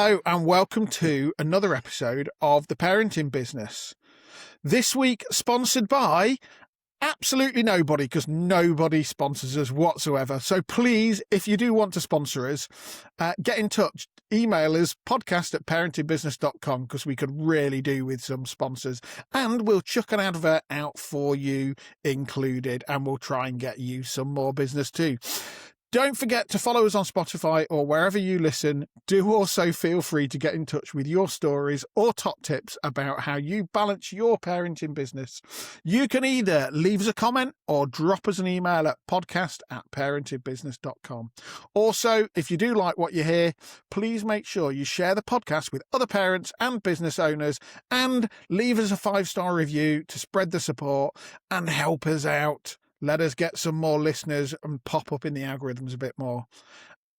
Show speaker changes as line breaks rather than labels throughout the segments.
Hello and welcome to another episode of The Parenting Business. This week sponsored by absolutely nobody, because nobody sponsors us whatsoever. So please, if you do want to sponsor us, get in touch. Email us podcast@parentingbusiness.com, because we could really do with some sponsors, and we'll chuck an advert out for you included, and we'll try and get you some more business too. Don't forget to follow us on Spotify or wherever you listen. Do also feel free to get in touch with your stories or top tips about how you balance your parenting business. You can either leave us a comment or drop us an email at podcast@parentingbusiness.com. Also, if you do like what you hear, please make sure you share the podcast with other parents and business owners, and leave us a 5-star review to spread the support and help us out. Let us get some more listeners and pop up in the algorithms a bit more.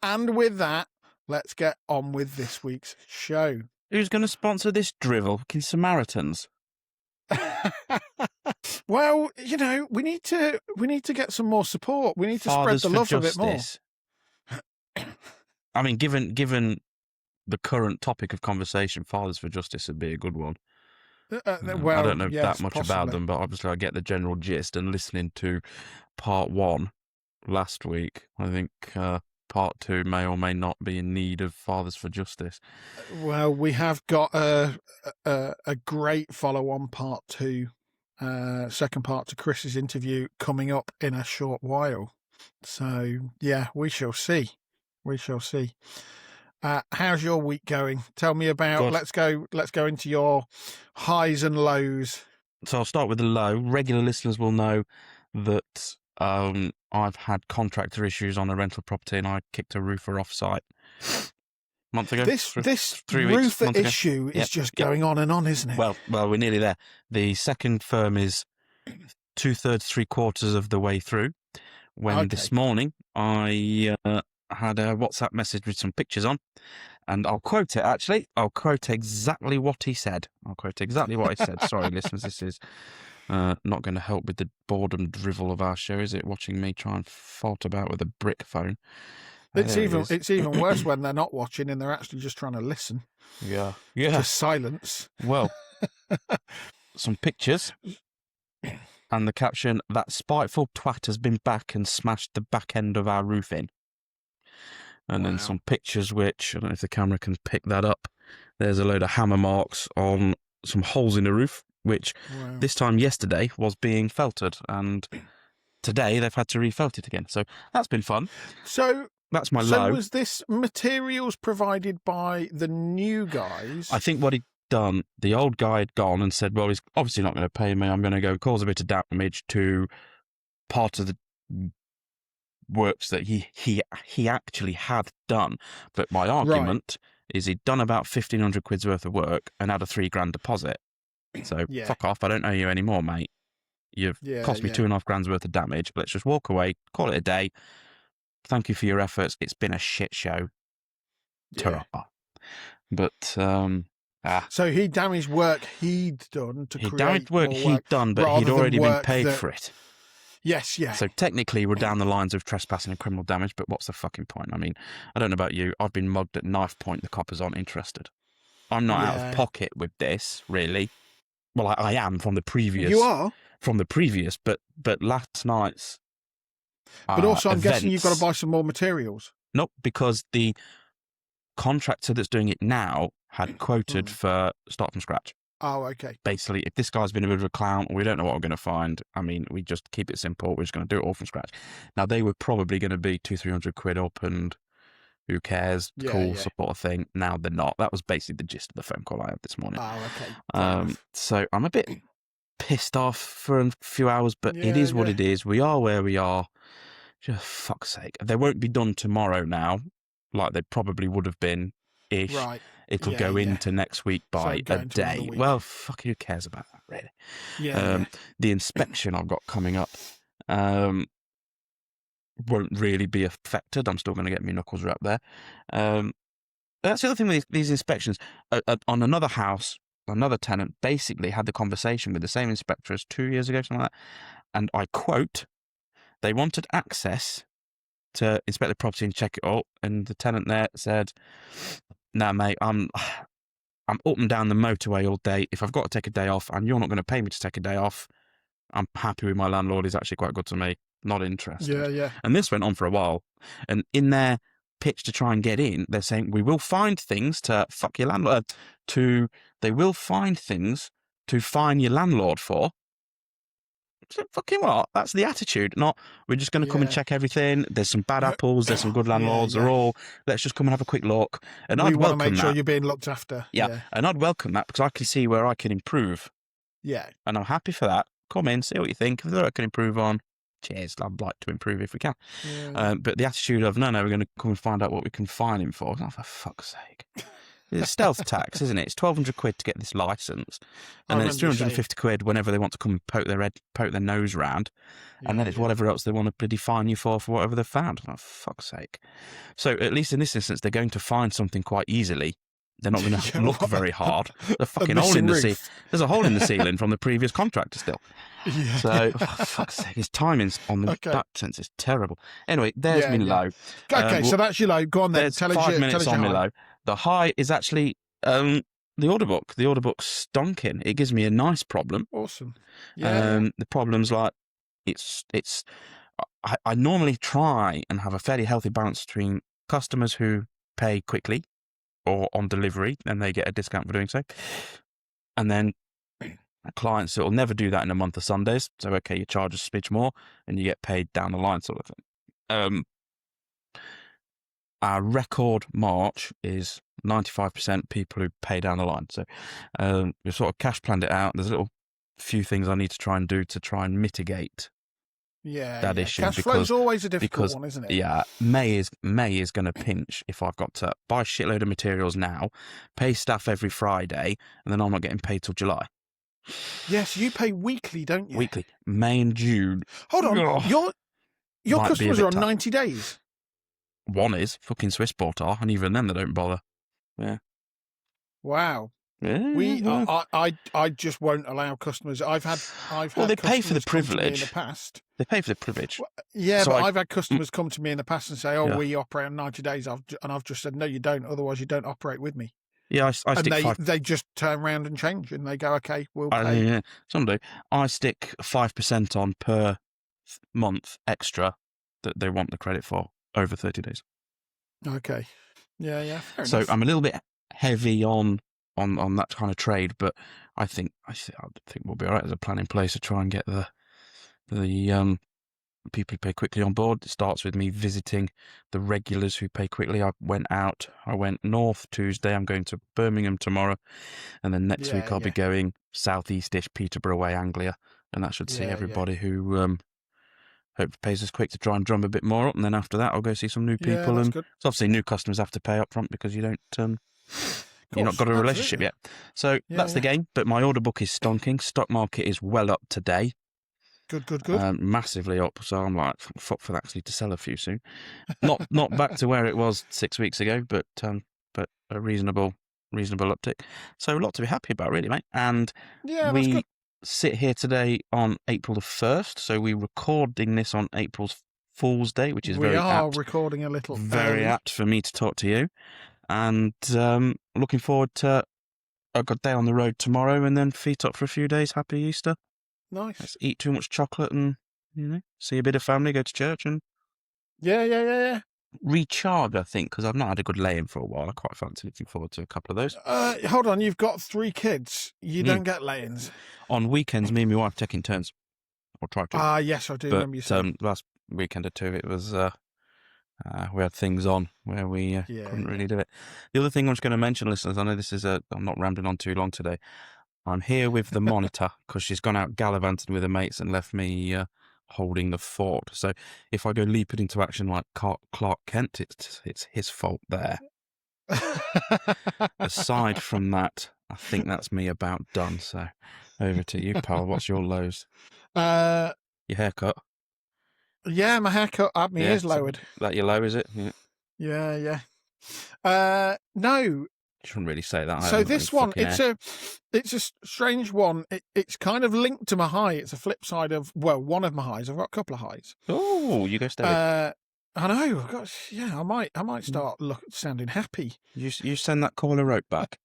And with that, let's get on with this week's show.
Who's going to sponsor this drivel? Fucking Samaritans.
Well, you know, we need to get some more support. We need to
Fathers
spread the love
for
a bit more.
Justice. I mean, given the current topic of conversation, Fathers for Justice would be a good one.
Well,
I don't know
yes,
that much
possibly
about them, but obviously I get the general gist. And listening to part 1 last week, I think part 2 may or may not be in need of Fathers for Justice.
Well, we have got a great follow-on part 2, second part to Chris's interview coming up in a short while. So, yeah, we shall see. We shall see. How's your week going? Tell me about.
Good.
Let's go into your highs and lows.
So I'll start with the low. Regular listeners will know that I've had contractor issues on a rental property, and I kicked a roofer off site a month ago.
This
3 weeks,
roofer issue is just going on and on, isn't it?
Well, we're nearly there. The second firm is 2/3, 3/4 of the way through. When this morning I had a WhatsApp message with some pictures on, and I'll quote it, actually. I'll quote exactly what he said. Sorry, listeners, this is not going to help with the boredom drivel of our show, is it? Watching me try and fault about with a brick phone.
It's even worse when they're not watching and they're actually just trying to listen.
Yeah.
Just silence.
Well, some pictures, and the caption, "That spiteful twat has been back and smashed the back end of our roof in." And then some pictures, which, I don't know if the camera can pick that up. There's a load of hammer marks on some holes in the roof, which this time yesterday was being felted. And today they've had to refelt it again. So that's been fun.
So
that's my low.
So was this materials provided by the new guys?
I think what he'd done, the old guy had gone and said, well, he's obviously not going to pay me. I'm going to go cause a bit of damage to part of the works that he actually had done. But my argument is he'd done about 1,500 quid's worth of work and had a $3,000 deposit. So fuck off, I don't owe you anymore, mate. You've cost me 2.5 grand's worth of damage. Let's just walk away, call it a day. Thank you for your efforts. It's been a shit show.
Yeah.
But
so he damaged work he'd done to create
damaged work
more
he'd done, but he'd already been paid for it.
Yes, yeah.
So technically we're down the lines of trespassing and criminal damage, but what's the fucking point? I mean, I don't know about you. I've been mugged at knife point. The coppers aren't interested. I'm not out of pocket with this, really. Well, I am from the previous.
You are?
From the previous, but last night's
But also, I'm guessing you've got to buy some more materials.
Nope, because the contractor that's doing it now had quoted for start from scratch.
Oh, okay.
Basically, if this guy's been a bit of a clown, we don't know what we're going to find. I mean, we just keep it simple. We're just going to do it all from scratch. Now, they were probably going to be 200-300 quid up, and who cares? Cool, sort of thing. Now they're not. That was basically the gist of the phone call I had this morning.
Oh, okay.
So I'm a bit pissed off for a few hours, but it is what it is. We are where we are. Just fuck's sake. They won't be done tomorrow now, like they probably would have been ish.
Right.
It'll go into next week by a day. Well, fuck, who cares about that, really?
Yeah.
The inspection I've got coming up won't really be affected. I'm still going to get my knuckles wrapped there. That's the other thing with these inspections. On another house, another tenant basically had the conversation with the same inspector as 2 years ago, something like that. And I quote, they wanted access to inspect the property and check it all. And the tenant there said, No, mate, I'm up and down the motorway all day. If I've got to take a day off and you're not going to pay me to take a day off, I'm happy with my landlord. He's actually quite good to me. Not interested.
Yeah.
And this went on for a while. And in their pitch to try and get in, they're saying, we will find things to fuck your landlord. They will find things to fine your landlord for. So fucking what? That's the attitude. Not, we're just going to come and check everything. There's some bad apples. There's some good landlords. They're all, let's just come and have a quick look. And I'd welcome that. We want to make sure
you're being looked after.
Yeah. And I'd welcome that because I can see where I can improve.
Yeah.
And I'm happy for that. Come in, see what you think. If there I can improve on, cheers. I'd like to improve if we can.
Yeah.
But the attitude of, no, we're going to come and find out what we can fine him for. Oh, for fuck's sake. It's a stealth tax, isn't it? It's 1,200 quid to get this licence. And then it's 350 quid whenever they want to come and poke their nose round. And then it's whatever else they want to bloody fine you for whatever they've found. Oh, fuck's sake. So at least in this instance, they're going to find something quite easily. They're not going to look very hard. The fucking hole in the ceiling. There's a hole in the ceiling from the previous contractor still. Yeah. So, fuck's sake, his timing's on that sense is terrible. Anyway, there's me low.
Okay, so that's your low. Go on then.
There's 5 minutes on me low. The high is actually the order book. The order book's stonking. It gives me a nice problem.
Awesome. Yeah.
The problem's like I normally try and have a fairly healthy balance between customers who pay quickly or on delivery, and they get a discount for doing so. And then clients that will never do that in a month of Sundays. So, okay, you charge a smidge more and you get paid down the line sort of thing. Our record March is 95% people who pay down the line. So we've sort of cash planned it out. There's a little few things I need to try and do to try and mitigate that issue.
Cash flow's always a difficult one, isn't it?
Yeah, May is going to pinch if I've got to buy a shitload of materials now, pay staff every Friday, and then I'm not getting paid till July.
Yes, you pay weekly, don't you?
Weekly. May and June.
Hold on. Your customers are on 90 days.
One is fucking Swissport, and even then they don't bother. Yeah.
Wow.
Yeah,
I just won't allow customers. I've had
they pay for the privilege
in the past.
They pay for the privilege.
Well, yeah, so but I've had customers come to me in the past and say, we operate on 90 days. And I've just said, no, you don't. Otherwise, you don't operate with me.
Yeah, I stick
they just turn around and change and they go, okay, we'll pay.
Yeah, some do. I stick 5% on per month extra that they want the credit for over 30 days.
Okay. Yeah. Fair
so
enough.
I'm a little bit heavy on that kind of trade, but I think we'll be all right as a plan in place to try and get the people who pay quickly on board. It starts with me visiting the regulars who pay quickly. I went north Tuesday. I'm going to Birmingham tomorrow, and then next week I'll be going southeast-ish, Peterborough way, Anglia, and that should see everybody who hope pays us quick to try and drum a bit more up. And then after that, I'll go see some new people, and it's obviously new customers have to pay up front because you don't. You've not got a relationship yet. So that's the game. But my order book is stonking. Stock market is well up today.
Good.
Massively up. So I'm like, fuck for that, actually to sell a few soon. Not back to where it was 6 weeks ago, but a reasonable uptick. So a lot to be happy about, really, mate. And we sit here today on April the 1st. So we're recording this on April's Fool's Day, which is very apt.
Recording a little
very apt for me to talk to you. And looking forward to a good day on the road tomorrow, and then feet up for a few days. Happy Easter.
Nice.
Let's eat too much chocolate and, see a bit of family, go to church and...
Yeah.
Recharge, I think, because I've not had a good lay-in for a while. I quite fancy looking forward to a couple of those.
Hold on, you've got 3 kids. You don't get lay-ins.
On weekends, me and my wife taking turns. Or try to.
Yes, I do remember you saying.
Last weekend or two, it was... we had things on where we couldn't really do it. The other thing I was going to mention, listeners, I know this is I'm not rambling on too long today. I'm here with the monitor because she's gone out gallivanting with her mates and left me holding the fort. So if I go leaping into action like Clark Kent, it's his fault there. Aside from that, I think that's me about done. So over to you, pal. What's your lows? Your haircut.
Yeah, my haircut. My ears lowered.
That your low, is it?
Yeah. No.
You shouldn't really say that.
So this one, it's a strange one. It's kind of linked to my high. It's a flip side of one of my highs. I've got a couple of highs.
Oh, you go steady.
I know. Gosh, yeah, I might start sounding happy.
You send that caller rope back.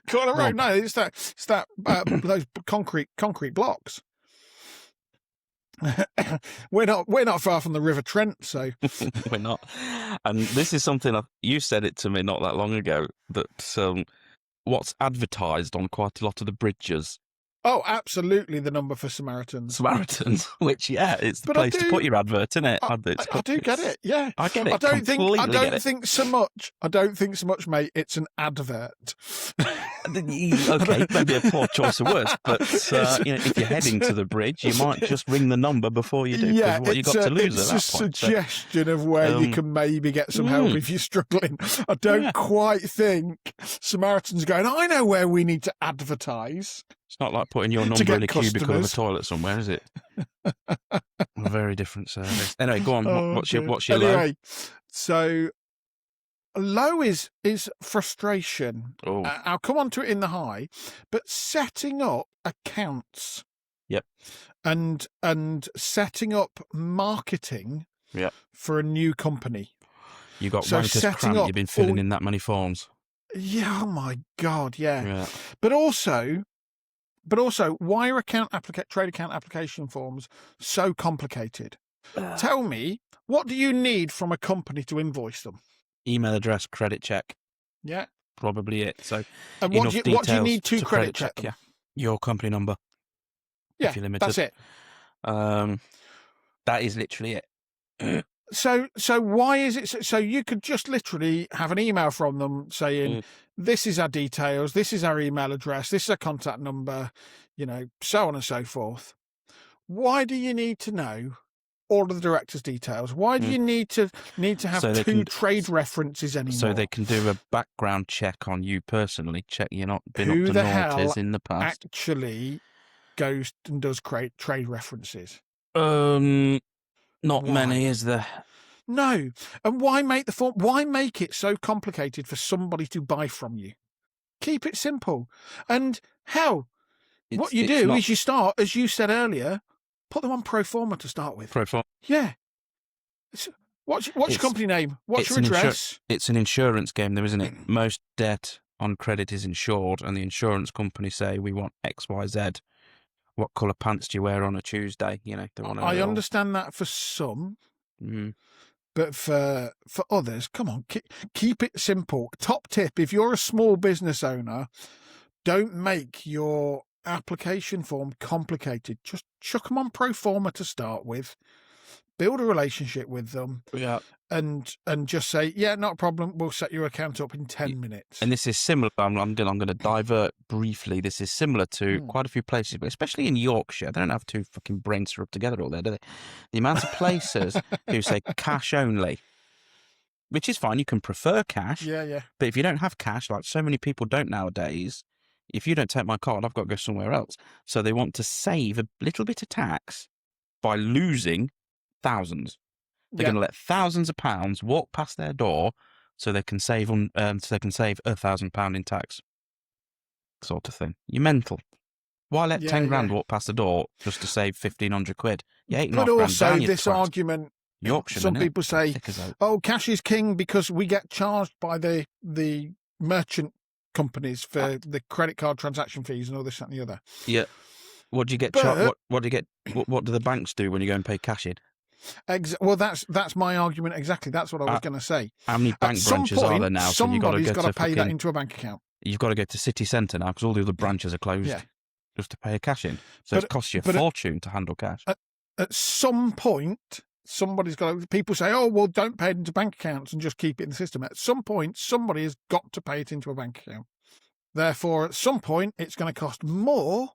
Corner road?
Rob.
No, it's that those concrete blocks. we're not far from the River Trent, so
We're not. And this is something you said it to me not that long ago, that what's advertised on quite a lot of the bridges.
Oh, absolutely, the number for Samaritans.
Which, yeah, it's the place to put your advert, isn't it?
I do get it. Yeah,
I get it.
I don't
completely
think so much. I don't think so much, mate. It's an advert.
Okay, maybe a poor choice of words, but if you're heading to the bridge, you might just ring the number before you do.
Yeah,
what you got to lose at that
it's a
point.
suggestion of where you can maybe get some help if you're struggling. I don't quite think Samaritans going, I know where we need to advertise.
It's not like putting your number in a cubicle of a toilet somewhere, is it? A very different service. Anyway, go on. What's your low?
So low is frustration.
Oh.
I'll come on to it in the high, but setting up accounts.
Yep.
And setting up marketing.
Yep.
For a new company.
You got wanker's cramp. You've been filling in that many forms.
Yeah. Oh my God. Yeah. But also, why are trade account application forms so complicated? Tell me, what do you need from a company to invoice them?
Email address, credit check.
Yeah.
Probably it. So,
and what do you need to credit check them?
Yeah. Your company number.
Yeah, that's it.
That is literally it.
So why is it so you could just literally have an email from them saying, this is our details, this is our email address, this is our contact number, so on and so forth. Why do you need to know all of the directors' details? Why do you need to have two trade references anymore?
So they can do a background check on you personally, check you're not been up to noughties in the past.
Actually goes and does trade references?
Not many, is there?
No. And why make the form? Why make it so complicated for somebody to buy from you? Keep it simple. And what you do is you start, as you said earlier, put them on pro forma to start with.
Pro forma.
Yeah. What's your company name? What's your address?
It's an insurance game, though, isn't it? Most debt on credit is insured, and the insurance company say, we want X, Y, Z. What colour pants do you wear on a Tuesday? They want to.
I understand that for some, but for others, come on, keep it simple. Top tip: if you're a small business owner, don't make your application form complicated. Just chuck them on pro forma to start with. Build a relationship with them.
Yeah.
And just say, yeah, not a problem. We'll set your account up in 10 minutes.
And this is similar. I'm going to divert briefly. This is similar to quite a few places, but especially in Yorkshire. They don't have two fucking brains to rub together all there, do they? The amount of places who say cash only, which is fine. You can prefer cash.
Yeah.
But if you don't have cash, like so many people don't nowadays, if you don't take my card, I've got to go somewhere else. So they want to save a little bit of tax by losing thousands. They're going to let thousands of pounds walk past their door, so they can save £1,000 in tax, sort of thing. You're mental. Why let 10 grand walk past the door just to save 1,500 quid?
But also, this argument,
Yorkshire.
Some people say, "Oh, cash is king because we get charged by the merchant companies for the credit card transaction fees and all this, that, and the other."
Yeah. What do you get? What do you get? What do the banks do when you go and pay cash in?
Well, that's my argument exactly. That's what I was going to say.
How many bank branches are there now?
Somebody's got to pay that into a bank account.
You've got to go to city centre now because all the other branches are closed just to pay a cash in. So it costs you a fortune to handle cash.
At some point, somebody's got to. People say, "Oh, well, don't pay it into bank accounts and just keep it in the system." At some point, somebody has got to pay it into a bank account. Therefore, at some point, it's going to cost more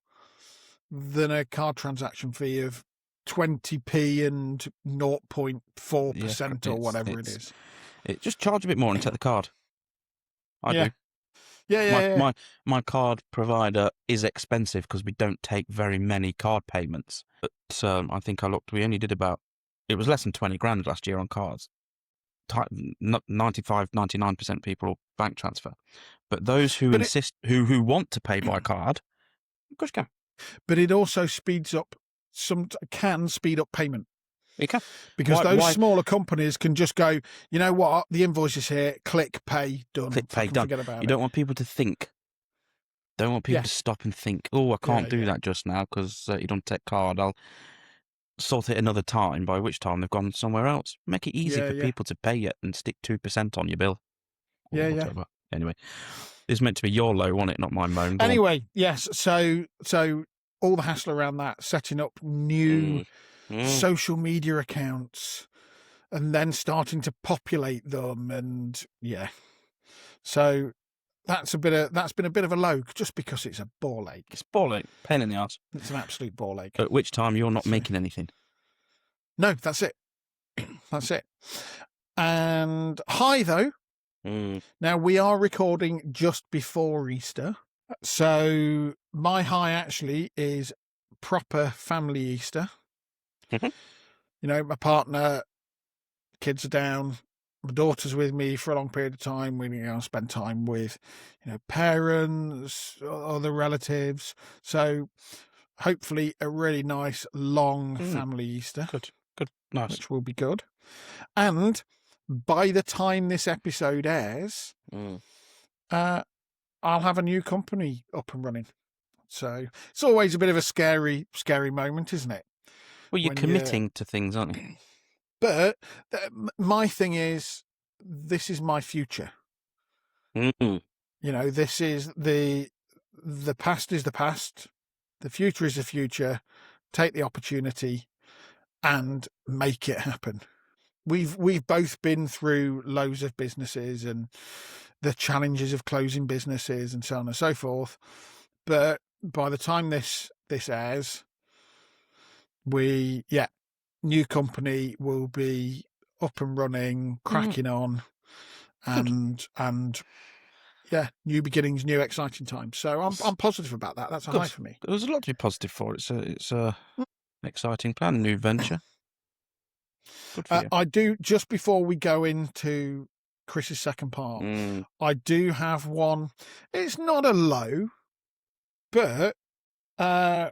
than a card transaction fee of 20p and 0.4% or whatever it is.
Just charge a bit more and take the card. I do.
Yeah.
My card provider is expensive because we don't take very many card payments. But I think we only did it was less than 20 grand last year on cards. 99% people bank transfer. But those who who want to pay by card, of course you can.
But it also can speed up payment.
You can.
Because those
Why
smaller companies can just go, you know what, the invoice is here, click, pay, done.
click pay
Fucking
done?
Forget about
You
it.
don't want people to think. Don't want people
Yeah.
to stop and think, oh, I can't do
Yeah.
that just now because you don't take card. I'll sort it another time, by which time they've gone somewhere else. Make it easy for people to pay it and stick 2% on your bill. Or
Yeah.
whatever. Anyway, it's meant to be your low, wasn't it? Not my moan. Go on.
Anyway, yes. So all the hassle around that, setting up new social media accounts and then starting to populate them, and yeah. So that's been a bit of a low, just because it's a ball ache.
It's ball ache, pain in the arse.
It's an absolute ball ache.
At which time you're not making anything.
No, that's it. That's it. And hi, though. Now, we are recording just before Easter. So my high actually is proper family Easter.
Mhm.
You know, my partner, kids are down, my daughter's with me for a long period of time. We spend time with, parents, other relatives. So hopefully a really nice, long family Easter.
Good. Nice.
Which will be good. And by the time this episode airs, I'll have a new company up and running. So it's always a bit of a scary moment, isn't it?
Well, you're committing to things, aren't you?
But my thing is, this is my future. This is the past is the past. The future is the future. Take the opportunity and make it happen. We've both been through loads of businesses and the challenges of closing businesses and so on and so forth. But by the time this airs, new company will be up and running, cracking on, and new beginnings, new exciting times. So I'm positive about that. That's a high for me.
There's a lot to be positive for. It's a exciting plan, new venture. Good for you.
I do, just before we go into Chris's second part, I do have one. It's not a low, but last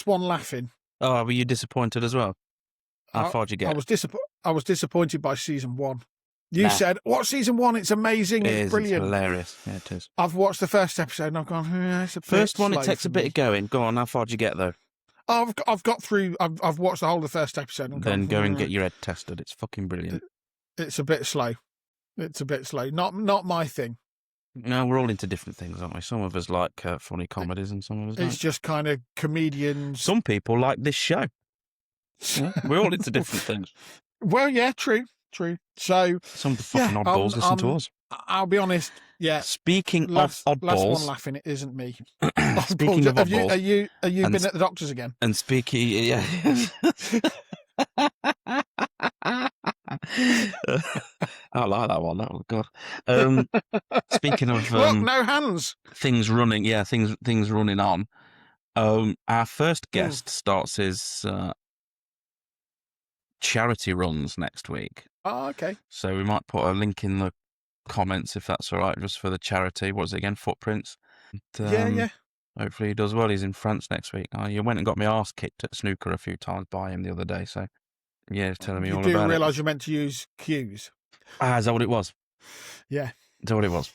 one laughing.
Oh, were you disappointed as well? How far did you get?
I was disappointed by season 1. You said, "What season 1? It's amazing. It's brilliant.
It's hilarious. Yeah, it is."
I've watched the first episode and I've gone, it's a bit
first one. It takes
slow
a bit
for me.
of going. Go on. How far did you get though?
I've got through. I've watched the whole of the first episode. And
then go and get your head tested. It's fucking brilliant.
It's a bit slow. Not my thing.
No, we're all into different things, aren't we? Some of us like funny comedies, and some of us
It's just kind of comedians.
Some people like this show. We're all into different things.
Well, yeah, true. So
some of the fucking oddballs listen to us.
I'll be honest. Yeah.
Speaking of oddballs,
last one laughing, it isn't me.
Speaking of oddballs,
have you been at the doctor's again?
And speaking, yeah. I like that one. Oh God. Speaking of
no hands.
Things running. Yeah, things running on. Our first guest starts his charity runs next week.
Oh, okay.
So we might put a link in the comments if that's all right, just for the charity. What is it again? Footprints. And,
yeah.
Hopefully he does well. He's in France next week. You went and got my arse kicked at snooker a few times by him the other day. So yeah, he's telling me all about it.
You do realise you're meant to use cues.
Is that what it was?
Yeah.
Is that what it was?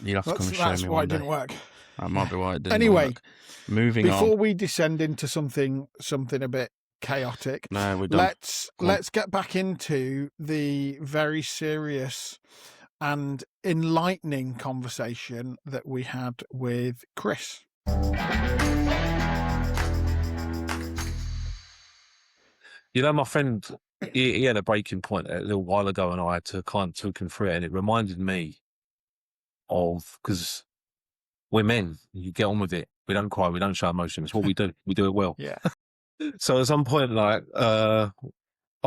You'd have to come and show me.
That's why it didn't work.
That might be why it didn't
anyway,
work. Moving on.
Before we descend into something a bit chaotic,
no, we don't.
Let's get back into the very serious and enlightening conversation that we had with Chris.
My friend, he had a breaking point a little while ago, and I had to kind of talk him through it, and it reminded me of, because we're men, you get on with it. We don't cry, we don't show emotion. It's what we do. We do it well.
Yeah.
So at some point, I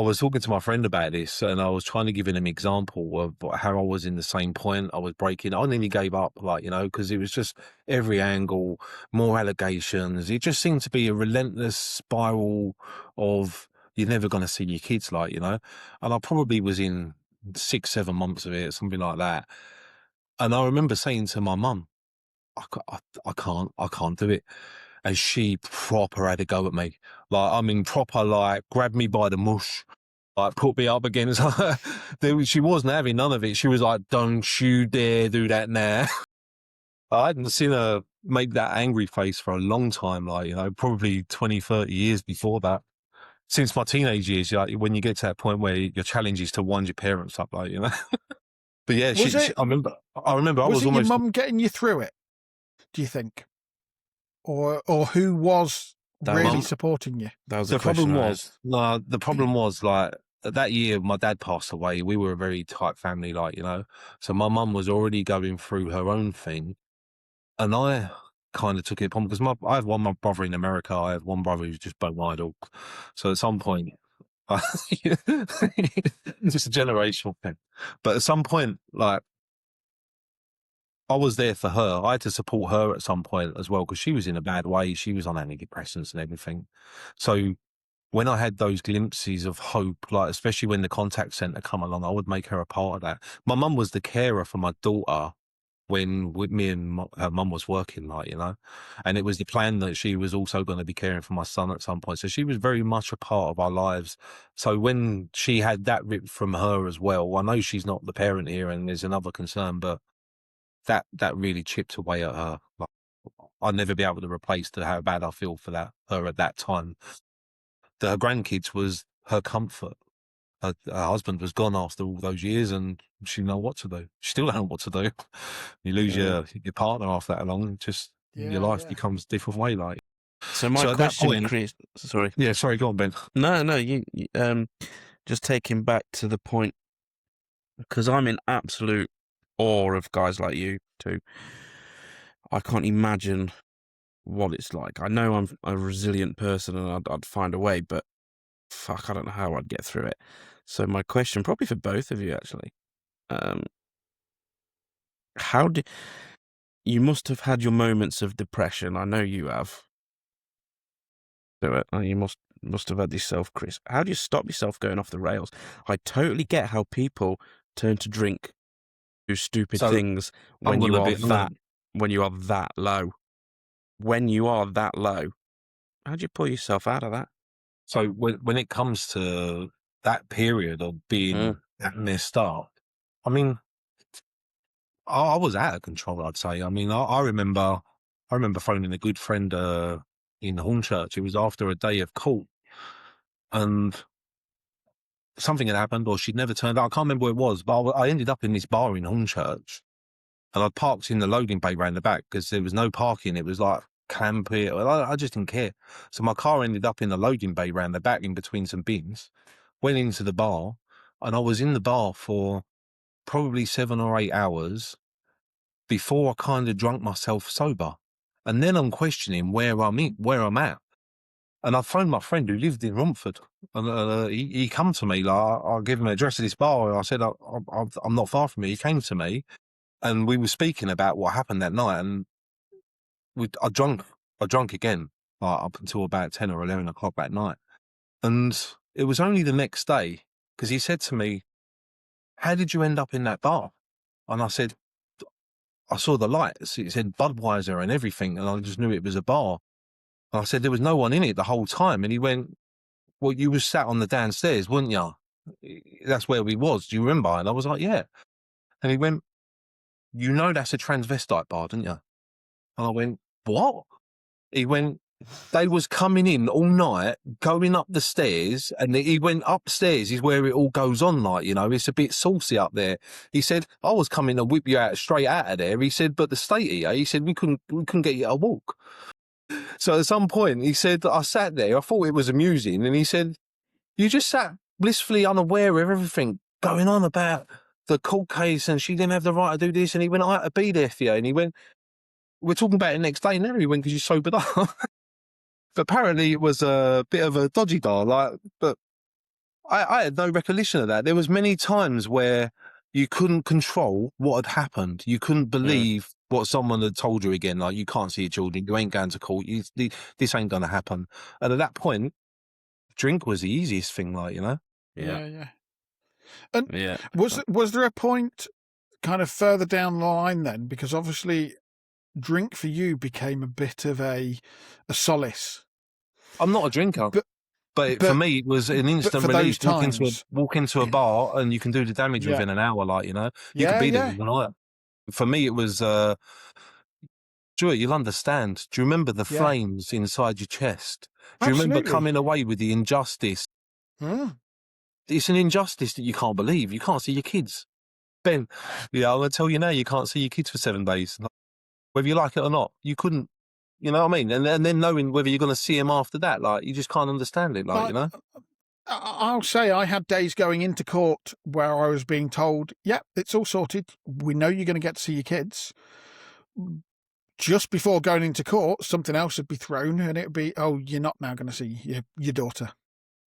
was talking to my friend about this, and I was trying to give him an example of how I was in the same point. I was breaking. I nearly gave up, because it was just every angle, more allegations. It just seemed to be a relentless spiral of you're never going to see your kids, And I probably was in 6-7 months of it, something like that. And I remember saying to my mum, I can't do it. and she proper had a go at me. Like, I mean, proper, like, grabbed me by the mush, like, put me up against her. She wasn't having none of it. She was like, don't you dare do that now. I hadn't seen her make that angry face for a long time, like, you know, probably 20, 30 years before that. Since my teenage years, like, when you get to that point where your challenge is to wind your parents up, like, you know. But yeah, I remember I
Was
was
it your
almost...
mum getting you through it, do you think? Or who was really supporting you?
That was
The
the question
problem
I had.
was, no, the problem was, like, that year my dad passed away. We were a very tight family, like, you know. So my mum was already going through her own thing, and I kind of took it upon, because I have my brother in America. I have one brother who's just bone idle. So at some point, just a generational thing. But at some point, like, I was there for her. I had to support her at some point as well, because she was in a bad way. She was on antidepressants and everything. So when I had those glimpses of hope, like, especially when the contact centre come along, I would make her a part of that. My mum was the carer for my daughter when me and her mum was working, like, you know, and it was the plan that she was also going to be caring for my son at some point. So she was very much a part of our lives. So when she had that ripped from her as well, I know she's not the parent here and there's another concern, but that really chipped away at her. Like, I'll never be able to replace how bad I feel for her at that time. Her grandkids was her comfort. Her husband was gone after all those years, and she didn't know what to do. She still don't know what to do. You lose your partner after that long, just your life becomes a different way. Like,
so my
at
question,
that point,
Chris. Sorry.
Yeah, sorry. Go on, Ben.
No. You just taking back to the point, because I'm in absolute awe of guys like you two. I can't imagine what it's like. I know I'm a resilient person and I'd find a way, but fuck, I don't know how I'd get through it. So my question, probably for both of you actually, how did you must have had your moments of depression? I know you have. You must have had yourself, Chris. How do you stop yourself going off the rails? I totally get how people turn to drink, do stupid things when you are that low. When you are that low, how do you pull yourself out of that?
So when it comes to that period of being that messed up, I mean, I was out of control, I'd say. I mean, I remember phoning a good friend in Hornchurch. It was after a day of court, and something had happened, or she'd never turned up. I can't remember what it was, but I ended up in this bar in Hornchurch, and I parked in the loading bay round the back because there was no parking. It was like campy. I just didn't care. So my car ended up in the loading bay round the back in between some bins, went into the bar, and I was in the bar for probably 7 or 8 hours before I kind of drunk myself sober. And then I'm questioning where I'm at. And I phoned my friend who lived in Romford, and he come to me. Like, I'll give him an address of this bar, and I said, I'm not far from here. He came to me, and we were speaking about what happened that night, and I drunk again, like, up until about 10 or 11 o'clock that night. And it was only the next day, because he said to me, how did you end up in that bar? And I said, I saw the lights. It said Budweiser and everything, and I just knew it was a bar. And I said, there was no one in it the whole time. And he went, well, you was sat on the downstairs, weren't you? That's where we was. Do you remember? And I was like, yeah. And he went, you know that's a transvestite bar, didn't you? And I went, what? He went, they was coming in all night, going up the stairs, and he went upstairs is where it all goes on, like, you know, it's a bit saucy up there. He said, I was coming to whip you out straight out of there. He said, but the state here, he said, we couldn't get you to walk. So at some point, he said, I sat there, I thought it was amusing, and he said, you just sat blissfully unaware of everything going on about the court case, and she didn't have the right to do this, and he went, I had to be there for you. And he went, we're talking about it next day now. He went, because you sobered up. But apparently it was a bit of a dodgy dial, like, but I had no recollection of that. There was many times where you couldn't control what had happened. You couldn't believe what someone had told you again, like, you can't see your children, you ain't going to court, this ain't going to happen. And at that point, drink was the easiest thing, like, you know?
Yeah. And was there a point kind of further down the line then? Because obviously drink for you became a bit of a solace.
I'm not a drinker, but for me, it was an instant
for
release.
those
Walk into a bar and you can do the damage within an hour. Like, you know, you could be there overnight. For me, it was, Stuart, you'll understand. Do you remember the flames inside your chest? Do you remember coming away with the injustice? It's an injustice that you can't believe. You can't see your kids. Ben, I'm going to tell you now, you can't see your kids for 7 days. Whether you like it or not, you couldn't, you know what I mean? And then knowing whether you're going to see them after that, like, you just can't understand it, like, you know?
I'll say I had days going into court where I was being told, it's all sorted. We know you're going to get to see your kids. Just before going into court, something else would be thrown and it would be, oh, you're not now going to see your daughter.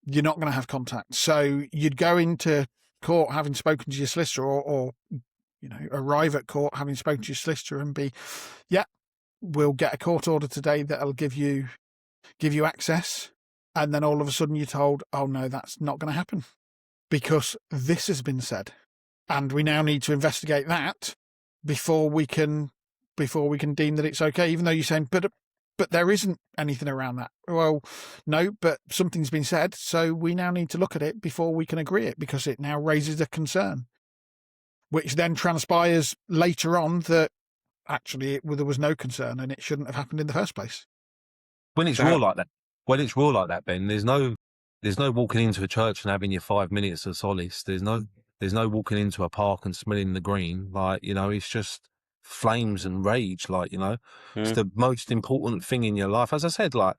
You're not going to have contact. So you'd go into court having spoken to your solicitor or arrive at court having spoken to your solicitor and be, we'll get a court order today that'll give you access. And then all of a sudden you're told, oh no, that's not going to happen because this has been said. And we now need to investigate that before we can deem that it's okay, even though you're saying, but there isn't anything around that. Well, no, but something's been said. So we now need to look at it before we can agree it because it now raises a concern, which then transpires later on that actually there was no concern and it shouldn't have happened in the first place.
When it's raw like that, Ben, there's no walking into a church and having your 5 minutes of solace. There's no walking into a park and smelling the green. Like, you know, it's just flames and rage. Like, you know, it's the most important thing in your life. As I said, like,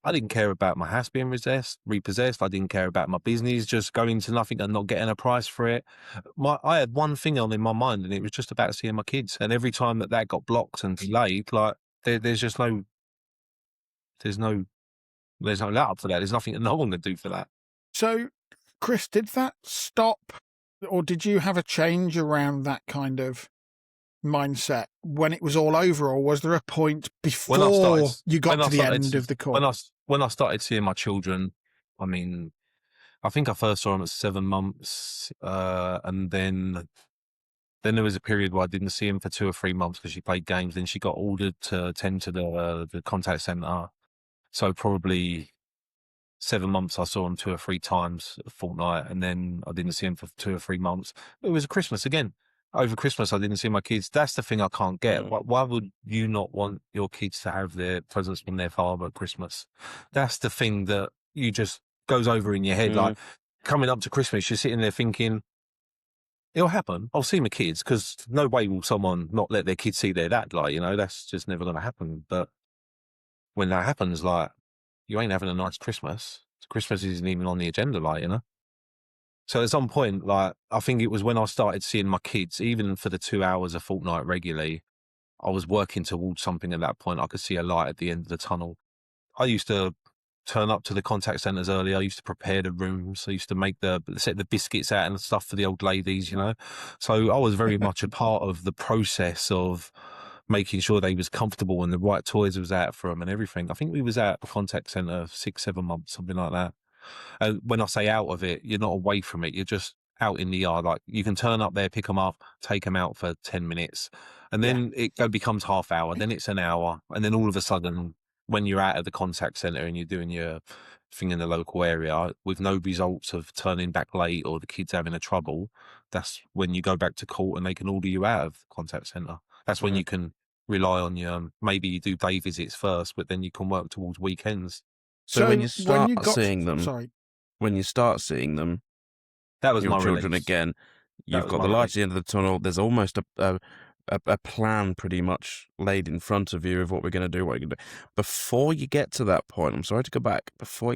I didn't care about my house being repossessed. I didn't care about my business just going to nothing and not getting a price for it. I had one thing on in my mind, and it was just about seeing my kids. And every time that got blocked and delayed, like, there's no let up for that. There's nothing that no one can do for that.
So, Chris, did that stop, or did you have a change around that kind of mindset when it was all over, or was there a point before you got to the end of the course?
When I started seeing my children, I mean, I think I first saw them at 7 months, and then there was a period where I didn't see him for 2 or 3 months because she played games. Then she got ordered to attend to the contact centre. So probably 7 months, I saw him 2 or 3 times a fortnight, and then I didn't see him for 2 or 3 months. It was Christmas again. Over Christmas, I didn't see my kids. That's the thing I can't get. Why would you not want your kids to have their presents from their father at Christmas? That's the thing that you just goes over in your head. Like, coming up to Christmas, you're sitting there thinking, it'll happen. I'll see my kids, because no way will someone not let their kids see their dad. Like, you know, that's just never going to happen. But when that happens, like, you ain't having a nice Christmas. Christmas isn't even on the agenda, like, you know? So at some point, like, I think it was when I started seeing my kids, even for the 2 hours a fortnight regularly, I was working towards something at that point. I could see a light at the end of the tunnel. I used to turn up to the contact centres early. I used to prepare the rooms. I used to set the biscuits out and stuff for the old ladies, you know? So I was very much a part of the process of making sure they was comfortable and the right toys was out for them and everything. I think we was out at the contact centre 6, 7 months, something like that. And when I say out of it, you're not away from it. You're just out in the yard. Like, you can turn up there, pick them up, take them out for 10 minutes. And then it becomes half hour. Then it's an hour. And then all of a sudden, when you're out of the contact centre and you're doing your thing in the local area with no results of turning back late or the kids having a trouble, that's when you go back to court and they can order you out of the contact centre. That's when you can rely on your, maybe you do day visits first, but then you can work towards weekends.
So when you start seeing them,
that was
your
my
children
release.
again, you've got the light at the end of the tunnel. There's almost a plan pretty much laid in front of you of what we're going to do, what you're going to do. Before you get to that point, I'm sorry to go back,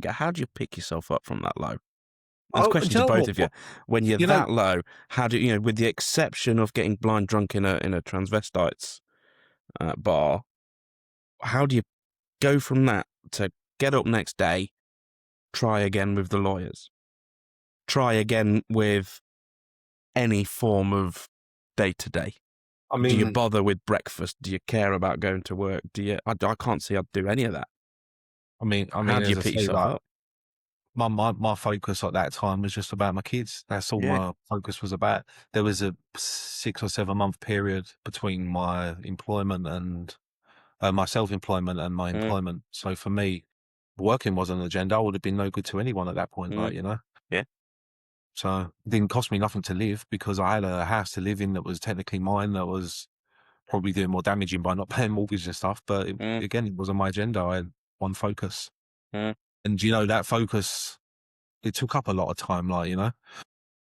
how do you pick yourself up from that low? That's a question to both of you. When you're that low, how do you, with the exception of getting blind drunk in a transvestites bar, how do you go from that to get up next day, try again with the lawyers, try again with any form of day-to-day?
I mean,
do you bother with breakfast? Do you care about going to work? I can't see I'd do any of that.
I mean,
how do you pick yourself up?
My focus at that time was just about my kids. That's all my focus was about. There was a 6 or 7 month period between my employment and my self-employment and my employment. So for me, working wasn't an agenda. I would have been no good to anyone at that point, like, you know?
Yeah.
So it didn't cost me nothing to live because I had a house to live in that was technically mine, that was probably doing more damaging by not paying mortgage and stuff. But again, it wasn't my agenda. I had one focus. And, you know, that focus, it took up a lot of time, like, you know?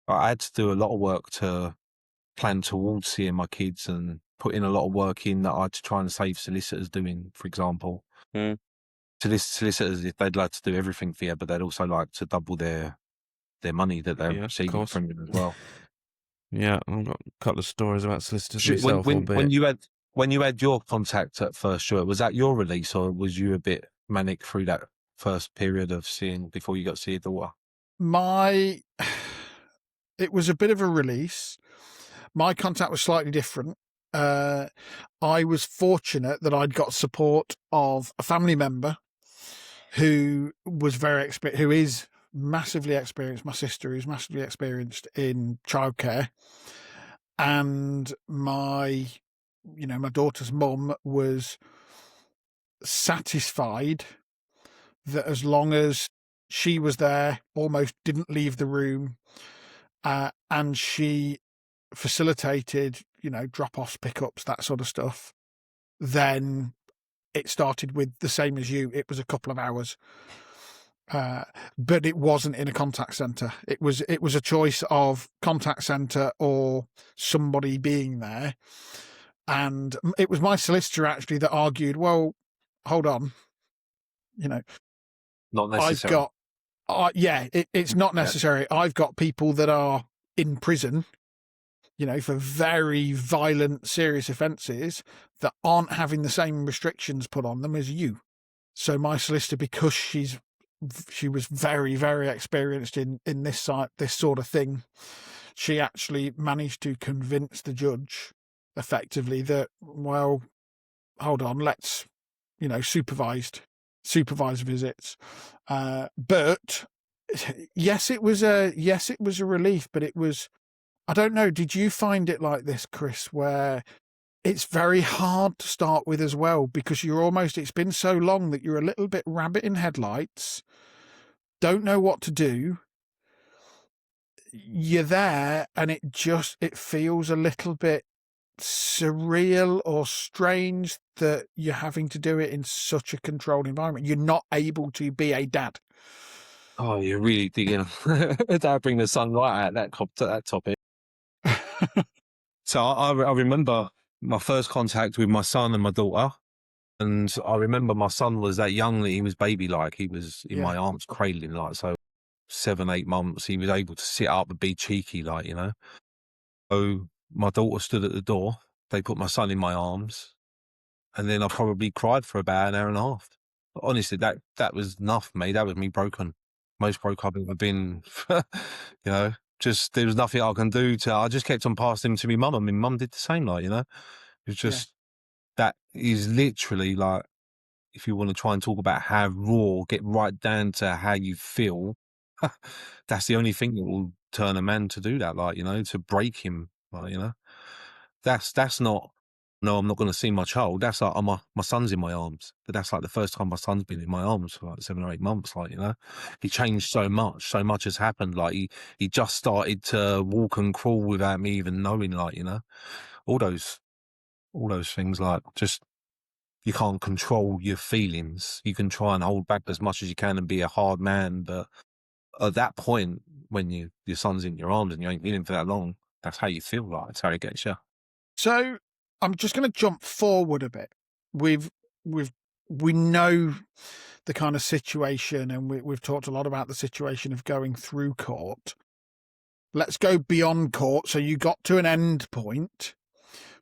I had to do a lot of work to plan towards seeing my kids and put in a lot of work in that I had to try and save solicitors doing, for example. Solicitors, if they'd like to do everything for you, but they'd also like to double their money that they're receiving from you as well.
Yeah, I've got a couple of stories about solicitors myself.
When you had your contact at first, Stuart, was that your release, or was you a bit manic through that first period of seeing before you got to see your daughter?
It was a bit of a release. My contact was slightly different. I was fortunate that I'd got support of a family member who was who is massively experienced. My sister is massively experienced in childcare, and my daughter's mum was satisfied that as long as she was there, almost didn't leave the room, and she facilitated, drop-offs, pickups, that sort of stuff, then it started with the same as you. It was a couple of hours, but it wasn't in a contact centre. It was a choice of contact centre or somebody being there. And it was my solicitor actually that argued, well, hold on,
not necessary.
It's not necessary. Yeah. I've got people that are in prison, for very violent, serious offences that aren't having the same restrictions put on them as you. So my solicitor, because she was very, very experienced in this sort of thing, she actually managed to convince the judge effectively that, well, hold on, let's, supervised visits. But yes, it was a relief, but it was, I don't know, did you find it like this, Chris, where it's very hard to start with as well, because it's been so long that you're a little bit rabbit in headlights, don't know what to do. You're there and it feels a little bit surreal or strange that you're having to do it in such a controlled environment. You're not able to be a dad.
Oh, you're really digging. That bring the sun right out that topic. So I remember my first contact with my son and my daughter, and I remember my son was that young that he was baby-like. He was in my arms cradling, like, so 7, 8 months. He was able to sit up and be cheeky, like, So my daughter stood at the door. They put my son in my arms, and then I probably cried for about an hour and a half. But honestly, that was enough for me. That was me broken. Most broke I've ever been. Just there was nothing I can do I just kept on passing him to my mum, and my mum did the same, like, It was just that is literally like, if you want to try and talk about how raw, get right down to how you feel, that's the only thing that will turn a man to do that, like, to break him, like, that's not, no, I'm not going to see my child. That's like, my son's in my arms. But that's like the first time my son's been in my arms for like 7 or 8 months, like, He changed so much has happened. Like, he just started to walk and crawl without me even knowing, like, all those things, like, just, you can't control your feelings. You can try and hold back as much as you can and be a hard man, but at that point, when your son's in your arms and you ain't been in for that long, that's how you feel, like, that's how it gets you.
So I'm just going to jump forward a bit. We know the kind of situation, and we've talked a lot about the situation of going through court. Let's go beyond court. So you got to an end point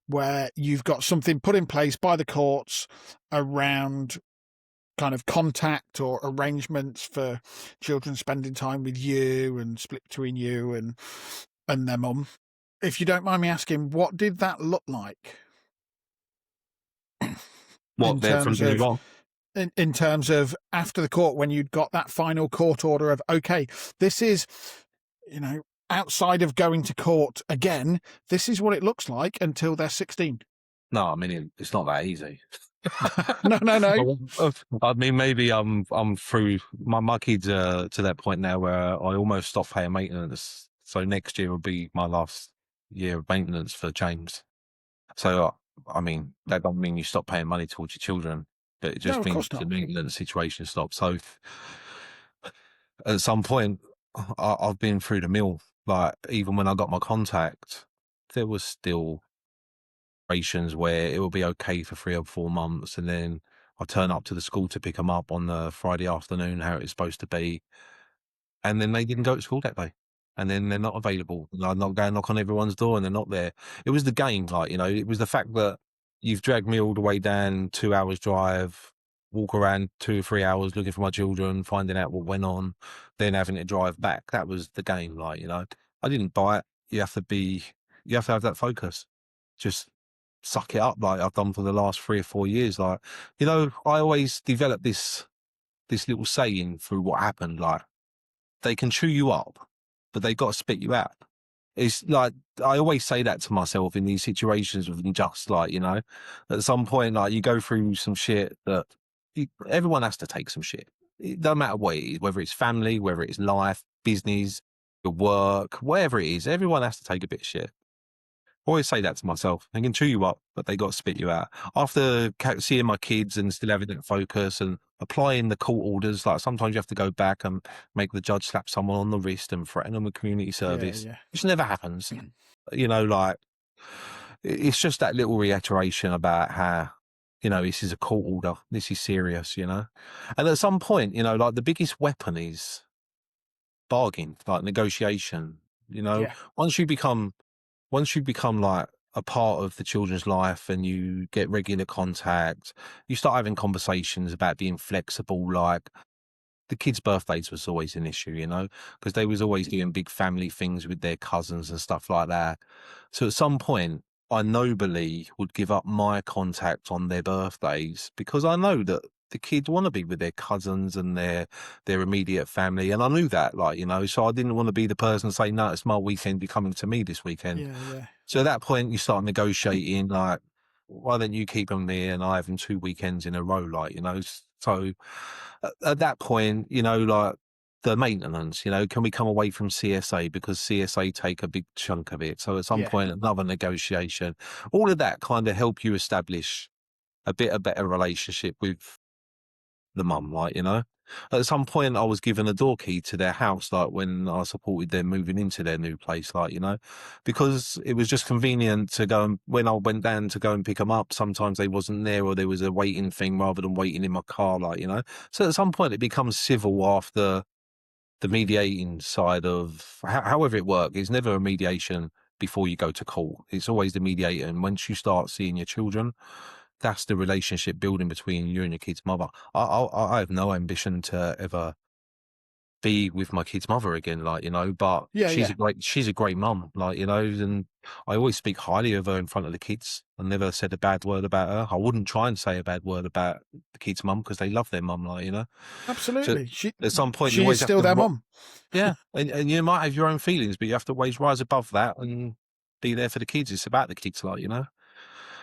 where you've got something put in place by the courts around kind of contact or arrangements for children spending time with you and split between you and their mum. If you don't mind me asking, what did that look like?
What, there from day one?
In terms of after the court, when you'd got that final court order of, okay, this is, outside of going to court again, this is what it looks like until they're 16.
No, I mean, it's not that easy.
No.
I mean, maybe I'm through. My kids are to that point now where I almost stopped paying maintenance. So next year will be my last year of maintenance for James. So I mean, that don't mean you stop paying money towards your children, but it
No,
just
of
means
course
the
not.
maintenance situation stops. So at some point, I've been through the mill. Like even when I got my contact, there was still situations where it will be okay for 3 or 4 months, and then I turn up to the school to pick them up on the Friday afternoon, how it's supposed to be, and then they didn't go to school that day, and then they're not available. And I not go and knock on everyone's door, and they're not there. It was the game, like it was the fact that you've dragged me all the way down 2 hours drive, walk around 2 or 3 hours looking for my children, finding out what went on, then having to drive back. That was the game, I didn't buy it. You have to have that focus. Just suck it up like I've done for the last 3 or 4 years. I always develop this little saying through what happened, like they can chew you up, but they got to spit you out. It's like I always say that to myself in these situations with just at some point, like you go through some shit that everyone has to take some shit. It doesn't matter what it is, whether it's family, whether it's life, business, your work, whatever it is, everyone has to take a bit of shit. I always say that to myself. They can chew you up, but they got to spit you out. After seeing my kids and still having that focus and applying the court orders, like sometimes you have to go back and make the judge slap someone on the wrist and threaten them with community service,
Yeah.
which never happens. Like it's just that little reiteration about how, this is a court order. This is serious, And at some point, like the biggest weapon is bargain, like negotiation.
Yeah.
Once you become like a part of the children's life and you get regular contact, you start having conversations about being flexible. Like the kids' birthdays was always an issue, because they was always doing big family things with their cousins and stuff like that. So at some point, I nobly would give up my contact on their birthdays because I know that the kids want to be with their cousins and their immediate family, and I knew that, so I didn't want to be the person to say, "No, it's my weekend. You're coming to me this weekend."
Yeah.
So at that point, you start negotiating, like, why don't you keep them there and I have them 2 weekends in a row, So at that point, like the maintenance, can we come away from CSA because CSA take a big chunk of it? So at some
Yeah.
point, another negotiation, all of that kind of help you establish a better relationship with the mum, At some point, I was given a door key to their house, like when I supported them moving into their new place, because it was just convenient to go and when I went down to go and pick them up, sometimes they wasn't there or there was a waiting thing rather than waiting in my car, So at some point, it becomes civil after the mediating side of however it works. It's never a mediation before you go to court. It's always the mediator. And once you start seeing your children, that's the relationship building between you and your kid's mother. I have no ambition to ever be with my kid's mother again, but
Yeah.
she's a great mum, and I always speak highly of her in front of the kids. I never said a bad word about her. I wouldn't try and say a bad word about the kid's mum because they love their mum, So
Absolutely.
at some point you
She is
always have
still
to
their mum.
yeah, and you might have your own feelings, but you have to always rise above that and be there for the kids. It's about the kids,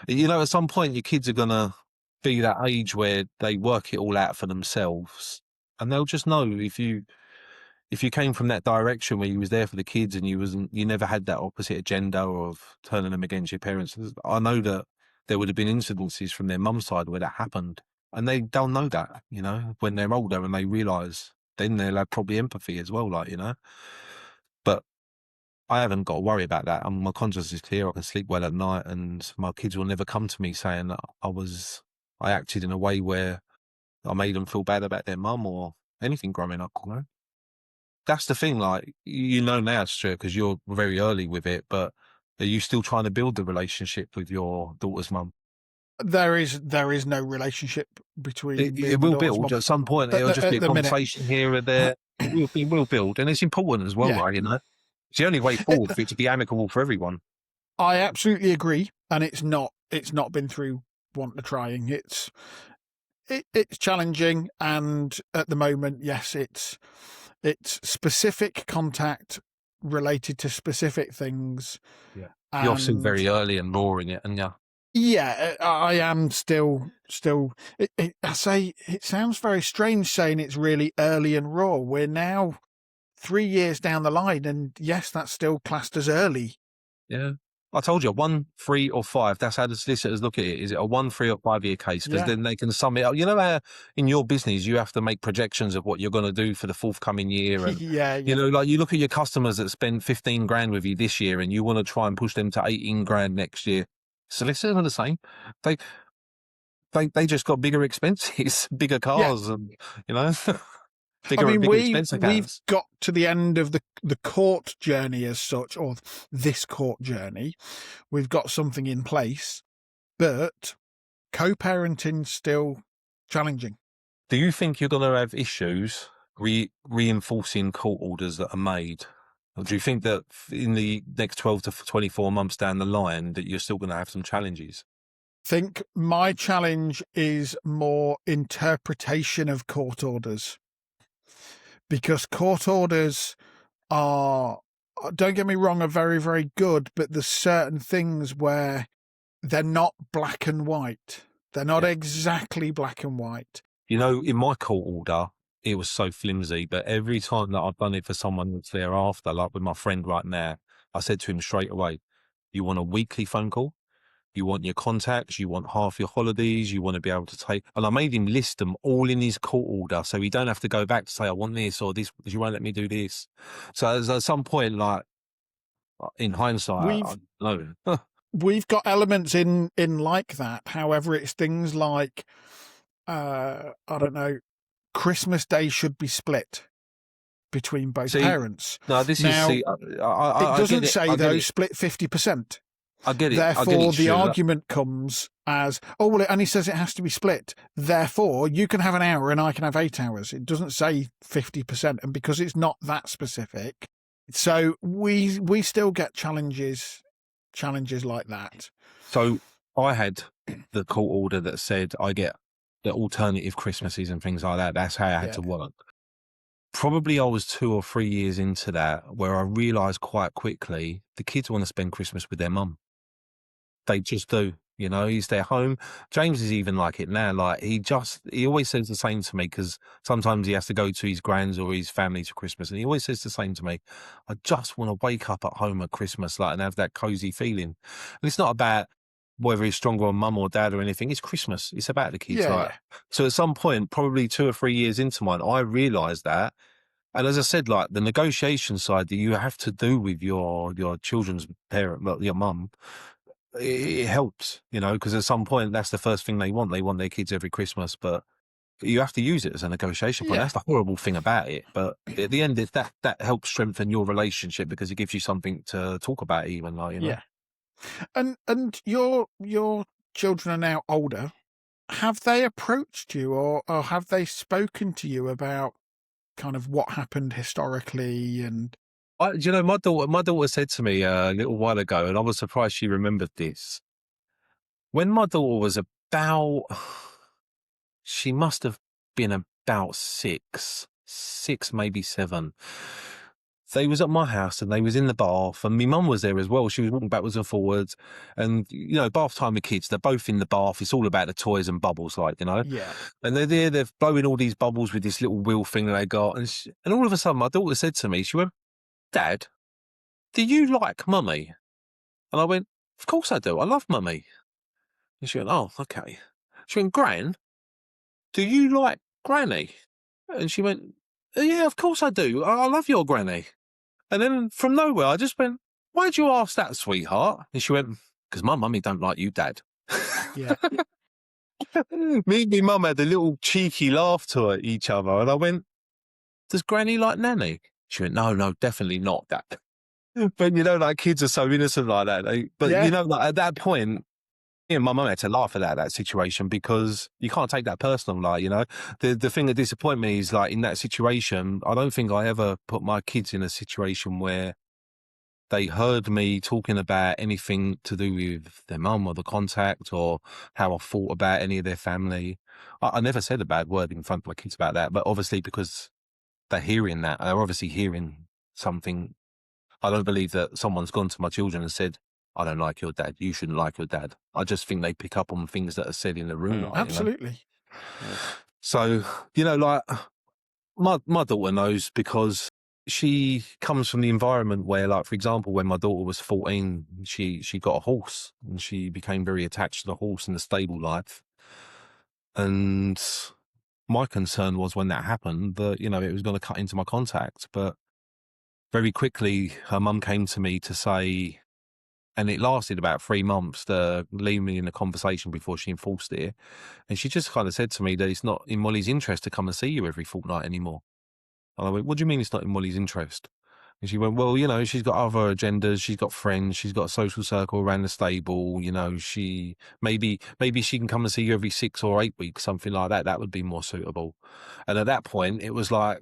at some point your kids are gonna be that age where they work it all out for themselves, and they'll just know if you came from that direction where you was there for the kids and you never had that opposite agenda of turning them against your parents. I know that there would have been incidences from their mum's side where that happened, and they'll know that, when they're older and they realise, then they'll have probably empathy as well, But I haven't got to worry about that. And my conscience is clear. I can sleep well at night, and my kids will never come to me saying that I acted in a way where I made them feel bad about their mum or anything growing up. That's the thing, now, Stuart, because you're very early with it, but are you still trying to build the relationship with your daughter's mum?
There is no relationship between me
It
and my
will
daughter's mum
build at some point.
at
It'll just be a
the minute.
conversation here and there. It will build, and it's important as well,
Yeah.
right? It's the only way forward for it to be amicable for everyone.
I absolutely agree, and it's not been through want of trying. It's challenging, and at the moment, yes, it's specific contact related to specific things.
Yeah, you're still
And
very early and raw in it, and yeah.
Yeah, I am still. I say it sounds very strange saying it's really early and raw. We're now 3 years down the line, and yes, that's still classed as early.
Yeah. I told you, 1, 3, or 5. That's how the solicitors look at it. Is it a 1, 3, or 5-year case? Because
Yeah.
then they can sum it up. You know how in your business you have to make projections of what you're going to do for the forthcoming year, and
Yeah,
you know, like you look at your customers that spend 15 grand with you this year, and you want to try and push them to 18 grand next year. Solicitors are the same. They they just got bigger expenses, bigger
Yeah.
cars, and you know,
I mean,
bigger expense
we've
accounts.
got to the end of the court journey as such, or this court journey. We've got something in place, but co-parenting's still challenging.
Do you think you're going to have issues reinforcing court orders that are made? Or do you think that in the next 12 to 24 months down the line that you're still going to have some challenges?
Think my challenge is more interpretation of court orders, because court orders are, don't get me wrong, are very, very good, but there's certain things where they're not black and white. They're not exactly black and white.
You know, in my court order, it was so flimsy, but every time that I've done it for someone that's thereafter, like with my friend right now, I said to him straight away, you want a weekly phone call? You want your contacts, you want half your holidays, you want to be able to take, and I made him list them all in his court order, so he don't have to go back to say, I want this or this, because you won't let me do this. So at some point, like, in hindsight, I don't know.
We've got elements in like that. However, it's things like, I don't know, Christmas Day should be split between both parents.
No, this
now,
is,
it doesn't say, though, split 50%.
I get it.
Therefore, the argument comes as, oh, well, and he says it has to be split. Therefore, you can have an hour and I can have 8 hours. It doesn't say 50%. And because it's not that specific, so we still get challenges like that.
So I had the court order that said I get the alternative Christmases and things like that. That's how I had to work. Probably I was 2 or 3 years into that where I realised quite quickly the kids want to spend Christmas with their mum. They just do. You know, he's their home. James is even like it now. Like he always says the same to me, because sometimes he has to go to his grands or his family to Christmas, and he always says the same to me. I just want to wake up at home at Christmas, like, and have that cozy feeling. And it's not about whether he's stronger on mum or dad or anything. It's Christmas. It's about the kids. So at some point, probably 2 or 3 years into mine, I realised that. And as I said, like the negotiation side that you have to do with your children's parent, well, your mum, it helps, you know, because at some point that's the first thing they want. They want their kids every Christmas, but you have to use it as a negotiation point. That's the horrible thing about it. But at the end, if that helps strengthen your relationship, because it gives you something to talk about, even, like, you know.
Yeah. And your children are now older. Have they approached you or have they spoken to you about kind of what happened historically? And
You know, my daughter said to me a little while ago, and I was surprised she remembered this. When my daughter was about, she must have been about 6, maybe 7. They was at my house and they was in the bath, and my mum was there as well. She was walking backwards and forwards, and you know, bath time with kids, they're both in the bath. It's all about the toys and bubbles, like, you know.
Yeah.
And they're there, they're blowing all these bubbles with this little wheel thing that they got, and all of a sudden, my daughter said to me, she went, "Dad, do you like mummy?" And I went, "Of course I do. I love mummy." And she went, "Oh, okay." She went, "Gran, do you like granny?" And she went, "Yeah, of course I do. I love your granny." And then from nowhere, I just went, "Why'd you ask that, sweetheart?" And she went, "Because my mummy don't like you, Dad."
Yeah.
Me and my mum had a little cheeky laugh to each other, and I went, "Does Granny like Nanny?" She went, No, definitely not, Dad." But you know, like, kids are so innocent like that. You know, like, at that point, me and my mum had to laugh at that situation, because you can't take that personal. Like, you know, the thing that disappointed me is, like, in that situation, I don't think I ever put my kids in a situation where they heard me talking about anything to do with their mum or the contact or how I thought about any of their family. I never said a bad word in front of my kids about that, but obviously because they're hearing that, they're obviously hearing something. I don't believe that someone's gone to my children and said, I don't like your dad. You shouldn't like your dad. I just think they pick up on things that are said in the room. Like,
Absolutely.
So, like my daughter knows because she comes from the environment where, like, for example, when my daughter was 14, she got a horse and she became very attached to the horse and the stable life. And my concern was when that happened that, it was going to cut into my contact. But very quickly, her mum came to me to say, and it lasted about 3 months to leave me in the conversation before she enforced it. And she just kind of said to me that it's not in Molly's interest to come and see you every fortnight anymore. And I went, what do you mean it's not in Molly's interest? And she went, well, she's got other agendas. She's got friends. She's got a social circle around the stable. She maybe she can come and see you every 6 or 8 weeks, something like that. That would be more suitable. And at that point, it was like,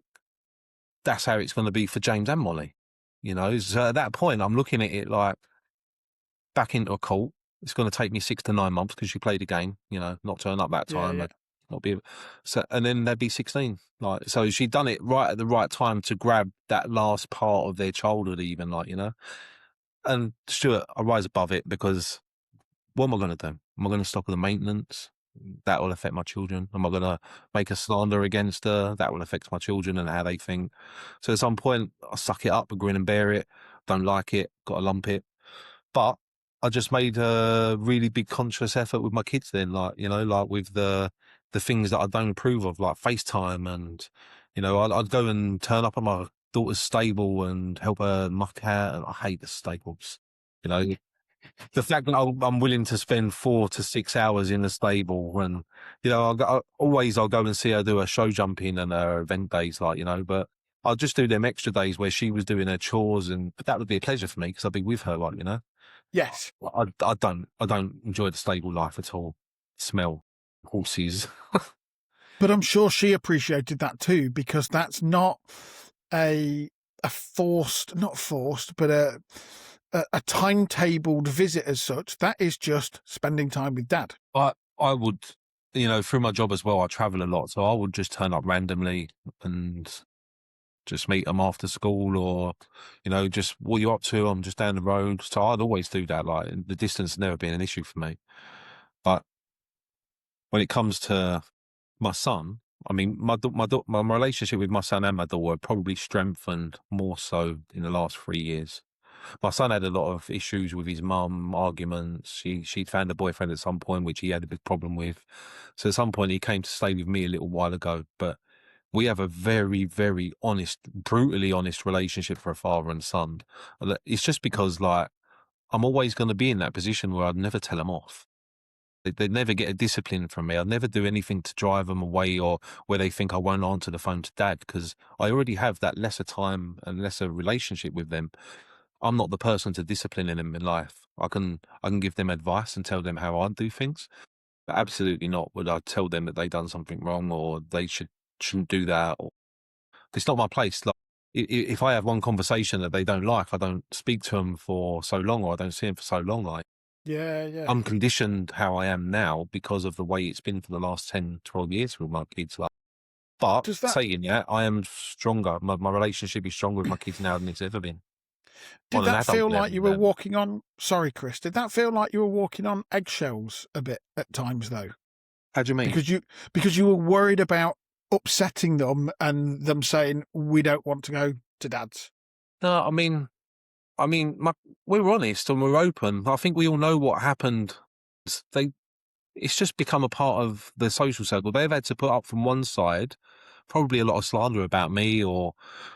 that's how it's going to be for James and Molly. So at that point, I'm looking at it like back into a court. It's going to take me 6 to 9 months because you played a game, not turn up that time.
Yeah.
Not be so, and then they'd be 16. Like, so she'd done it right at the right time to grab that last part of their childhood, even, And Stuart, I rise above it because what am I going to do? Am I going to stop the maintenance? That will affect my children. Am I going to make a slander against her? That will affect my children and how they think. So at some point, I suck it up, grin and bear it. Don't like it, got to lump it. But I just made a really big conscious effort with my kids then, like with the things that I don't approve of, like FaceTime, and, I'd go and turn up at my daughter's stable and help her muck out. And I hate the stables, the fact that I'm willing to spend 4 to 6 hours in the stable, and, I'll go and see her do her show jumping and her event days, but I'll just do them extra days where she was doing her chores, and that would be a pleasure for me because I'd be with her,
Yes.
I don't enjoy the stable life at all. Smell horses.
But I'm sure she appreciated that too, because that's not not forced, but a timetabled visit as such. That is just spending time with Dad.
I would, through my job as well, I travel a lot, so I would just turn up randomly and just meet them after school, or, just what are you up to? I'm just down the road. So I'd always do that. Like, the distance has never been an issue for me. But when it comes to my son, I mean, my relationship with my son and my daughter probably strengthened more so in the last 3 years. My son had a lot of issues with his mum, arguments. She'd found a boyfriend at some point, which he had a big problem with. So at some point, he came to stay with me a little while ago. But we have a very, very honest, brutally honest relationship for a father and son. It's just because, like, I'm always going to be in that position where I'd never tell them off. They'd never get a discipline from me. I'd never do anything to drive them away or where they think I won't answer the phone to Dad, because I already have that lesser time and lesser relationship with them. I'm not the person to discipline them in life. I can give them advice and tell them how I do things, but absolutely not would I tell them that they've done something wrong or they shouldn't do that. Or, it's not my place. Like, if I have one conversation that they don't like, I don't speak to them for so long, or I don't see them for so long.
Yeah.
I'm conditioned how I am now because of the way it's been for the last 10, 12 years with my kids. But saying that, I am stronger. My relationship is stronger with my kids now than it's ever been.
Did that feel like you were walking on... Sorry, Chris. Did that feel like you were walking on eggshells a bit at times, though?
How do you mean?
Because you were worried about upsetting them and them saying, we don't want to go to Dad's.
No, I mean, we were honest and we're open. I think we all know what happened. It's just become a part of the social circle. They've had to put up from one side probably a lot of slander about me or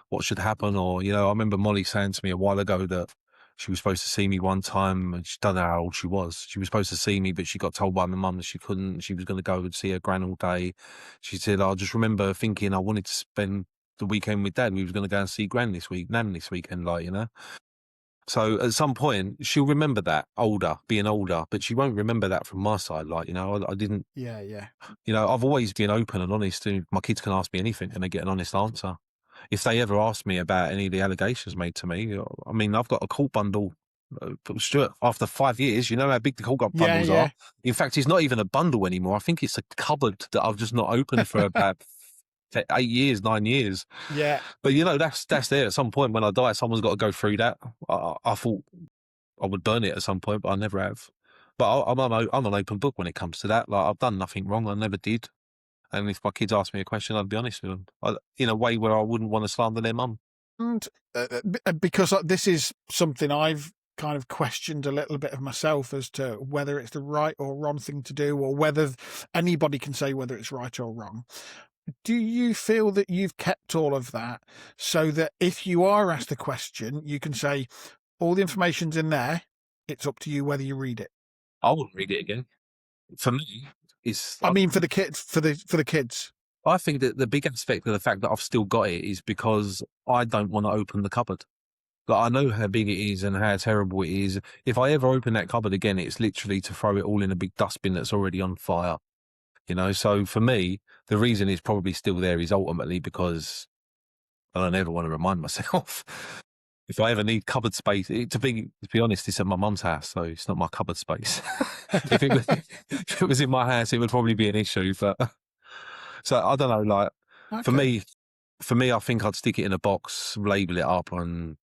what should happen. Or, I remember Molly saying to me a while ago that she was supposed to see me one time, and she don't know how old she was. She was supposed to see me, but she got told by my mum that she couldn't. She was going to go and see her gran all day. She said, I just remember thinking I wanted to spend the weekend with Dad. We was going to go and see Nan this weekend, So at some point, she'll remember that being older, but she won't remember that from my side. I didn't.
Yeah.
I've always been open and honest. And my kids can ask me anything and they get an honest answer. If they ever ask me about any of the allegations made to me, I mean, I've got a court bundle. Stuart, after 5 years, you know how big the court bundles are. In fact, it's not even a bundle anymore. I think it's a cupboard that I've just not opened for about 8 years, 9 years.
Yeah.
But, that's there. At some point when I die, someone's got to go through that. I thought I would burn it at some point, but I never have. But I'm an open book when it comes to that. Like, I've done nothing wrong. I never did. And if my kids ask me a question, I'd be honest with them, in a way where I wouldn't want to slander their mum.
And because this is something I've kind of questioned a little bit of myself as to whether it's the right or wrong thing to do, or whether anybody can say whether it's right or wrong. Do you feel that you've kept all of that so that if you are asked a question, you can say, all the information's in there, it's up to you whether you read it?
I wouldn't read it again. For me, it's.
I mean, for the kids, for the kids.
I think that the big aspect of the fact that I've still got it is because I don't want to open the cupboard. Like, I know how big it is and how terrible it is. If I ever open that cupboard again, it's literally to throw it all in a big dustbin that's already on fire. You know, so for me, the reason it's probably still there is ultimately because I don't ever want to remind myself. If I ever need cupboard space, to be honest, it's at my mum's house, so it's not my cupboard space. if it was in my house, it would probably be an issue. But so I don't know. Like, for me, I think I'd stick it in a box, label it up, and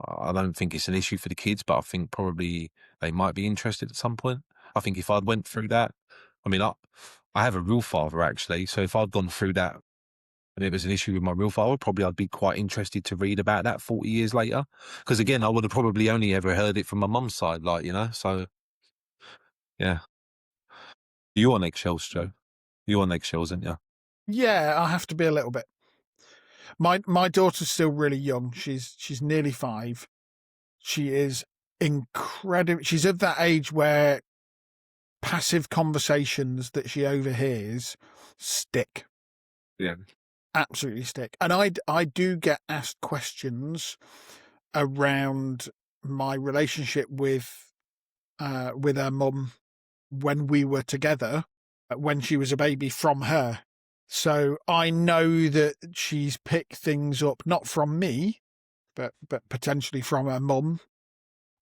I don't think it's an issue for the kids. But I think probably they might be interested at some point. I think if I'd went through that, I mean, I have a real father actually, so if I'd gone through that and it was an issue with my real father, probably I'd be quite interested to read about that 40 years later. Because again, I would have probably only ever heard it from my mum's side, like, you know, so yeah. You on eggshells, Joe? You on eggshells, aren't you?
Yeah, I have to be a little bit. My daughter's still really young. She's nearly 5. She is incredible. She's of that age where passive conversations that she overhears stick.
Yeah.
Absolutely stick. And I do get asked questions around my relationship with her mum when we were together, when she was a baby, from her. So I know that she's picked things up, not from me, but potentially from her mum,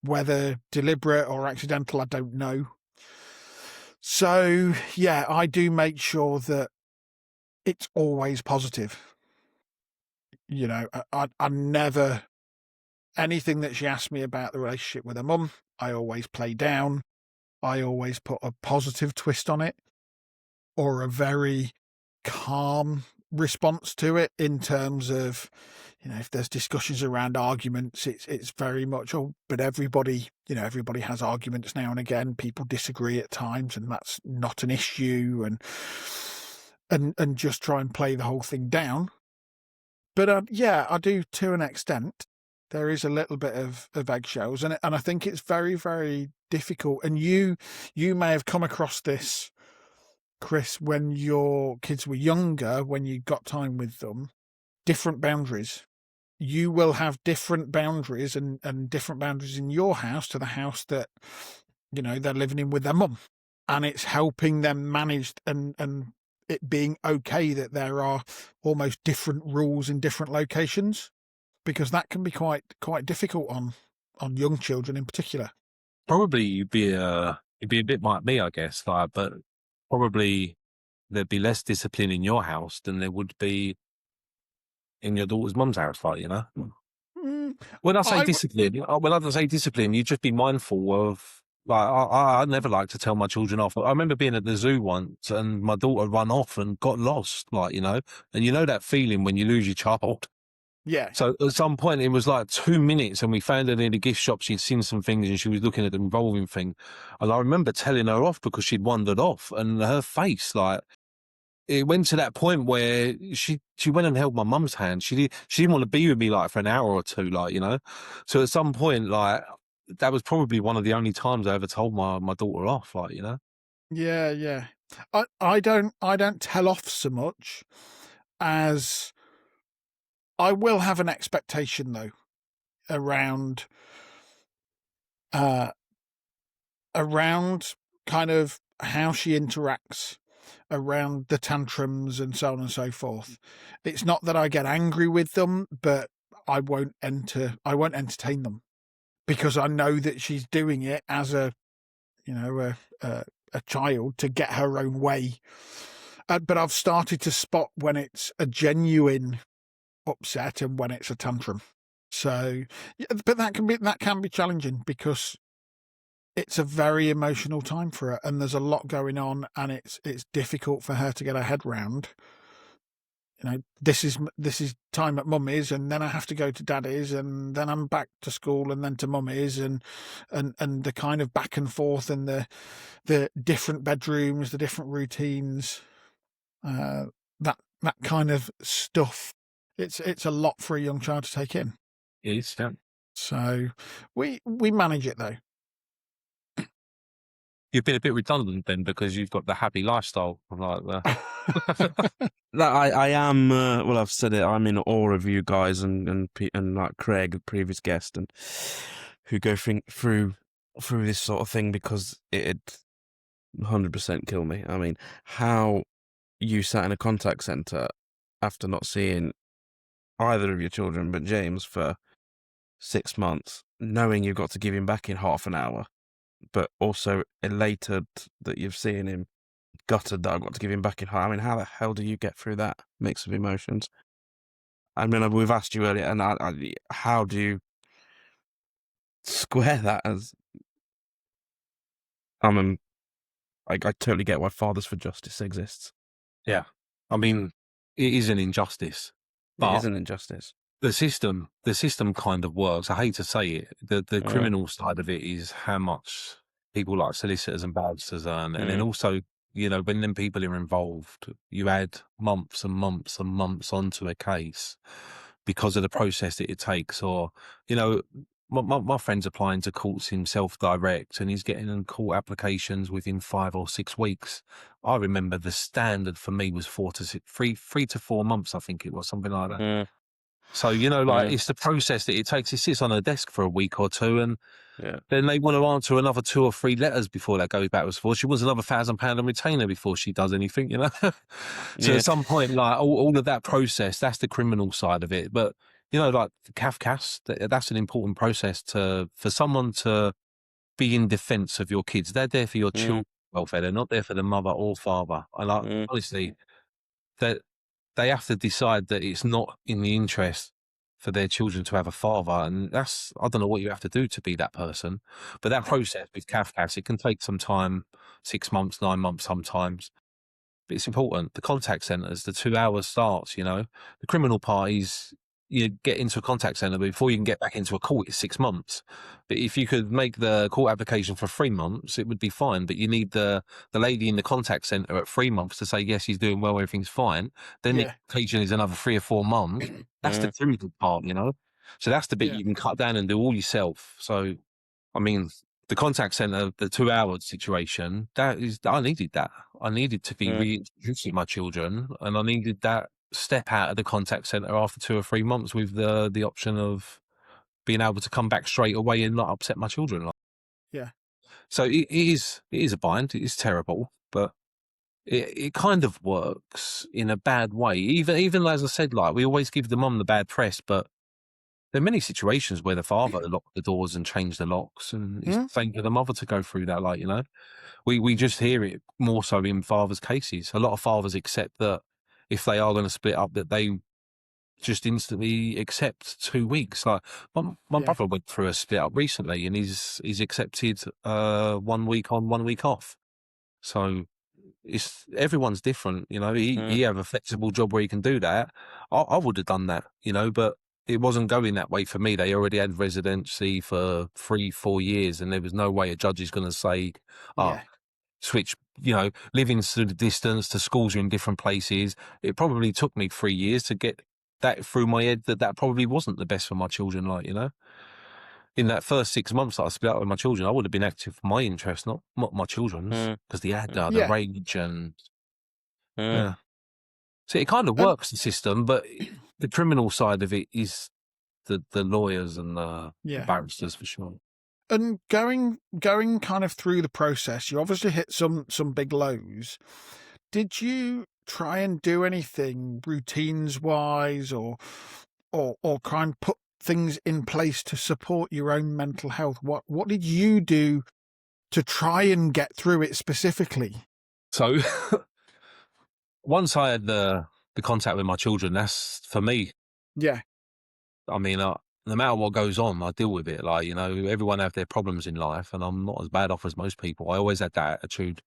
whether deliberate or accidental, I don't know. So yeah, I do make sure that it's always positive. You know, I never, anything that she asked me about the relationship with her mum, I always play down. I always put a positive twist on it, or a very calm response to it, in terms of, you know, if there's discussions around arguments, it's very much, oh, but everybody has arguments now and again. People disagree at times, and that's not an issue, and just try and play the whole thing down. But yeah, I do to an extent. There is a little bit of eggshells, and I think it's very, very difficult. And you may have come across this, Chris, when your kids were younger, when you got time with them. Different boundaries. You will have different boundaries, and different boundaries in your house to the house that, you know, they're living in with their mum. And it's helping them manage and it being okay that there are almost different rules in different locations, because that can be quite difficult on young children in particular.
Probably you'd be a bit like me, I guess, like, but probably there'd be less discipline in your house than there would be in your daughter's mum's house, like, you know. When I say discipline, you'd just be mindful of, like, I never like to tell my children off. I remember being at the zoo once and my daughter ran off and got lost, like, you know, and you know that feeling when you lose your child.
Yeah.
So at some point it was like 2 minutes and we found her in the gift shop. She'd seen some things and she was looking at the revolving thing. And I remember telling her off because she'd wandered off, and her face, like, it went to that point where she went and held my mum's hand. She didn't want to be with me, like, for an hour or two, like, you know. So at some point, like, that was probably one of the only times I ever told my daughter off, like, you know.
Yeah. I don't tell off so much as I will have an expectation, though, around kind of how she interacts, around the tantrums and so on and so forth. It's not that I get angry with them, but I won't entertain them, because I know that she's doing it as a child to get her own way. But I've started to spot when it's a genuine upset and when it's a tantrum. So, yeah, but that can be challenging because it's a very emotional time for her, and there's a lot going on, and it's difficult for her to get her head round. You know, this is time at mummy's, and then I have to go to daddy's, and then I'm back to school, and then to mummy's, and the kind of back and forth, and the different bedrooms, the different routines, that kind of stuff. It's a lot for a young child to take in.
It is, yeah.
So we manage it though.
You've been a bit redundant then because you've got the happy lifestyle. Like
That I am. Well, I've said it. I'm in awe of you guys and like Craig, the previous guest, and who go through this sort of thing, because it'd 100% kill me. I mean, how you sat in a contact centre after not seeing either of your children but James for 6 months, knowing you've got to give him back in half an hour, but also elated that you've seen him, gutted that I've got to give him back in half. I mean, how the hell do you get through that mix of emotions? I mean, we've asked you earlier, and how do you square that? As I totally get why Fathers for Justice exists.
yeah, I mean, it is an injustice,
It
but
is an injustice.
the system kind of works. I hate to say it. The criminal side of it is how much people like solicitors and barristers earn, and then also, you know, when them people are involved, you add months and months and months onto a case because of the process that it takes. Or, you know, my friend's applying to courts himself direct, and he's getting court applications within 5 or 6 weeks. I remember the standard for me was 3 to 4 months. I think it was something like that. So, you know, like it's the process that it takes. It sits on a desk for a week or two, and then they want to answer another 2 or 3 letters before that goes backwards forwards. She wants another £1,000 on retainer before she does anything, you know. So at some point, like all of that process, that's the criminal side of it. But, you know, like CAFCAS, that's an important process for someone to be in defence of your kids. They're there for your children's welfare. They're not there for the mother or father. And like, honestly, that they have to decide that it's not in the interest for their children to have a father. And that's, I don't know what you have to do to be that person. But that process with CAFCAS, it can take some time, 6 months, 9 months sometimes. But it's important. The contact centres, the 2 hours starts, you know. The criminal parties, you get into a contact centre, but before you can get back into a court, it's 6 months. But if you could make the court application for 3 months, it would be fine. But you need the lady in the contact centre at 3 months to say, yes, he's doing well, everything's fine. Then the application is another 3 or 4 months. That's the criminal part, you know. So that's the bit you can cut down and do all yourself. So, I mean, the contact centre, the 2 hour situation, I needed that. I needed to be reintroducing my children, and I needed that step out of the contact centre after 2 or 3 months with the option of being able to come back straight away and not upset my children.
Yeah.
So it is a bind. It is terrible, but it kind of works in a bad way. Even as I said, like we always give the mum the bad press, but there are many situations where the father locked the doors and changed the locks, and it's the same for the mother to go through that. Like, you know, we just hear it more so in fathers' cases. A lot of fathers accept that if they are going to split up, that they just instantly accept 2 weeks. Like my brother went through a split up recently, and he's accepted 1 week on, 1 week off. So everyone's different, you know. He have a flexible job where he can do that. I would have done that, you know, but it wasn't going that way for me. They already had residency for 3-4 years, and there was no way a judge is going to say, switch, you know, living through the distance to schools are in different places. It probably took me 3 years to get that through my head that probably wasn't the best for my children. Like, you know, in that first 6 months that I split up with my children, I would have been active for my interest, not my children's, because the the rage and so it kind of works, the system, but the criminal side of it is the lawyers and the barristers for sure.
And going kind of through the process, you obviously hit some big lows. Did you try and do anything routines wise, or try and put things in place to support your own mental health? What did you do to try and get through it specifically?
So once I had the contact with my children, that's for me.
Yeah.
I mean, no matter what goes on, I deal with it. Like, you know, everyone have their problems in life, and I'm not as bad off as most people. I always had that attitude.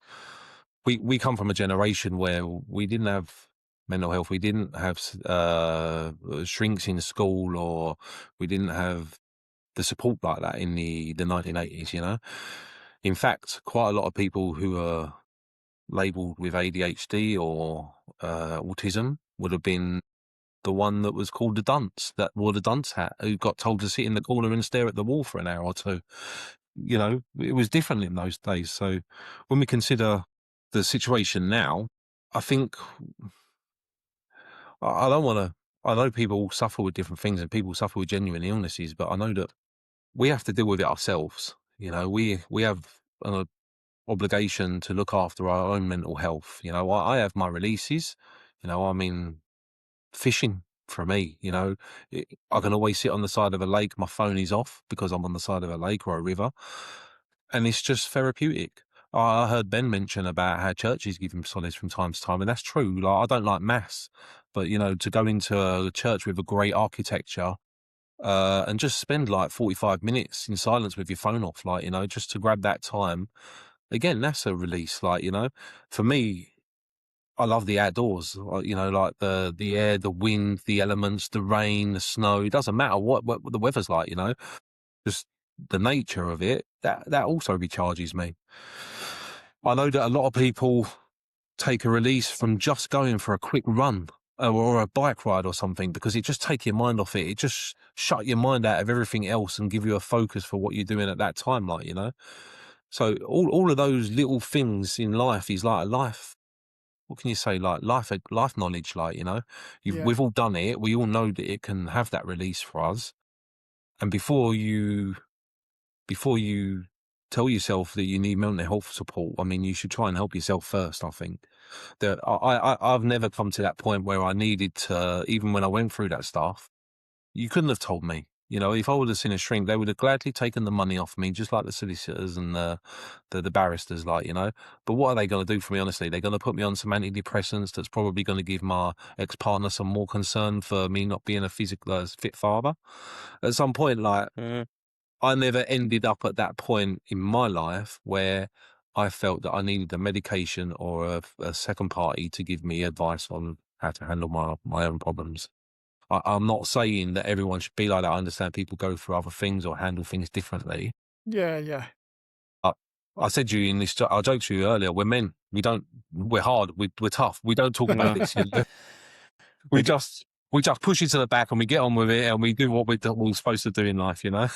We come from a generation where we didn't have mental health. We didn't have shrinks in school, or we didn't have the support like that in the 1980s, you know. In fact, quite a lot of people who are labelled with ADHD or autism would have been the one that was called the dunce, that wore the dunce hat, who got told to sit in the corner and stare at the wall for an hour or two. You know, it was different in those days. So when we consider the situation now, I think I don't want to. I know people suffer with different things and people suffer with genuine illnesses, but I know that we have to deal with it ourselves. You know, we have an obligation to look after our own mental health. You know, I have my releases. You know, I mean, fishing for me, you know, I can always sit on the side of a lake. My phone is off because I'm on the side of a lake or a river, and it's just therapeutic. I heard Ben mention about how churches give him solace from time to time, and that's true. Like, I don't like mass, but you know, to go into a church with a great architecture and just spend like 45 minutes in silence with your phone off, like, you know, just to grab that time. Again, that's a release. Like, you know, for me, I love the outdoors, you know, like the air, the wind, the elements, the rain, the snow. It doesn't matter what the weather's like, you know, just the nature of it. That also recharges me. I know that a lot of people take a release from just going for a quick run or a bike ride or something, because it just take your mind off it. It just shut your mind out of everything else and give you a focus for what you're doing at that time, like, you know. So all of those little things in life is like a life. What can you say? Like life knowledge, like, you know,
Yeah.
we've all done it. We all know that it can have that release for us. And before you tell yourself that you need mental health support, I mean, you should try and help yourself first. I think that I've never come to that point where I needed to, even when I went through that stuff, you couldn't have told me. You know, if I would have seen a shrink, they would have gladly taken the money off me, just like the solicitors and the barristers, like, you know. But what are they going to do for me, honestly? They're going to put me on some antidepressants that's probably going to give my ex-partner some more concern for me not being a physical fit father. At some point, like, I never ended up at that point in my life where I felt that I needed a medication or a second party to give me advice on how to handle my own problems. I'm not saying that everyone should be like that. I understand people go through other things or handle things differently.
Yeah, yeah.
I said to you in this, I joked to you earlier, we're men. We're hard. We're tough. We don't talk about this. You know? we just push it to the back and we get on with it and we do what we're supposed to do in life, you know?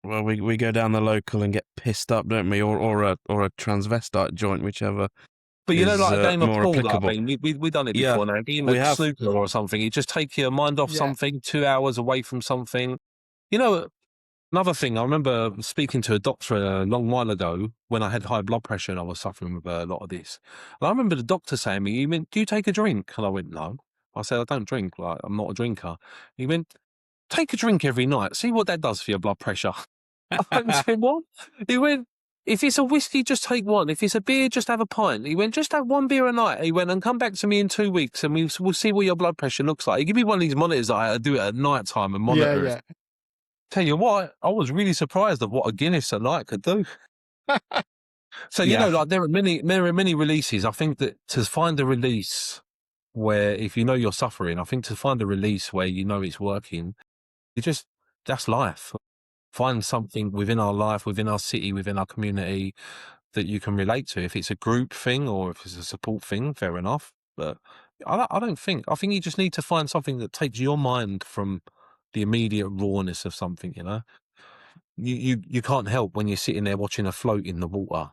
Well, we go down the local and get pissed up, don't we? Or a transvestite joint, whichever.
But you know, like a game of
more
pool, like,
applicable.
I mean, we've done it
Yeah,
before now. Game
we
of
have.
snooker or something. You just take your mind off
Yeah.
something, 2 hours away from something. You know, another thing, I remember speaking to a doctor a long while ago when I had high blood pressure and I was suffering with a lot of this. And I remember the doctor saying to me, he went, "Do you take a drink?" And I went, "No." I said, "I don't drink. Like, I'm not a drinker." He went, "Take a drink every night. See what that does for your blood pressure." I said, "What?" He went, "If it's a whiskey, just take one. If it's a beer, just have a pint." He went, "Just have one beer a night." He went, "And come back to me in 2 weeks and we'll see what your blood pressure looks like." He gave me one of these monitors that I had to do it at night time and monitor it.
Yeah,
Tell you what, I was really surprised at what a Guinness a night could do. So, you know, like there are many releases. I think that to find a release where, if you know you're suffering, I think to find a release where you know it's working, that's life. Find something within our life, within our city, within our community that you can relate to. If it's a group thing or if it's a support thing, fair enough. But I think you just need to find something that takes your mind from the immediate rawness of something, you know? You can't help when you're sitting there watching a float in the water.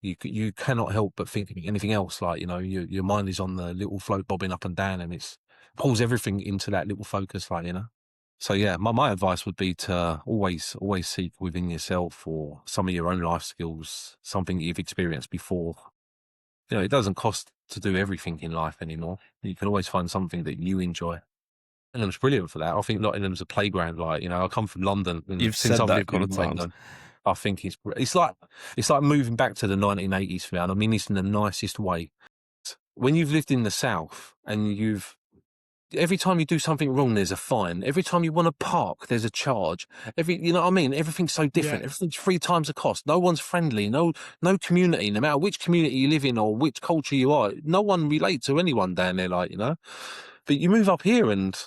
You cannot help but thinking anything else. Like, you know, your mind is on the little float bobbing up and down, and it pulls everything into that little focus, like, you know. So yeah, my advice would be to always seek within yourself or some of your own life skills, something that you've experienced before. You know, it doesn't cost to do everything in life anymore. You can always find something that you enjoy. Nottingham's brilliant for that. I think Nottingham's a playground. Like, you know, I come from London, and
You've
since
said
I've
that
lived
quite a
in
times.
London, I think it's like moving back to the 1980s for me. And I mean this in the nicest way. When you've lived in the South and you've every time you do something wrong, there's a fine. Every time you want to park, there's a charge. You know what I mean? Everything's so different.
Yeah.
Everything's 3 times the cost. No one's friendly. No community. No matter which community you live in or which culture you are, no one relates to anyone down there. Like, you know. But you move up here and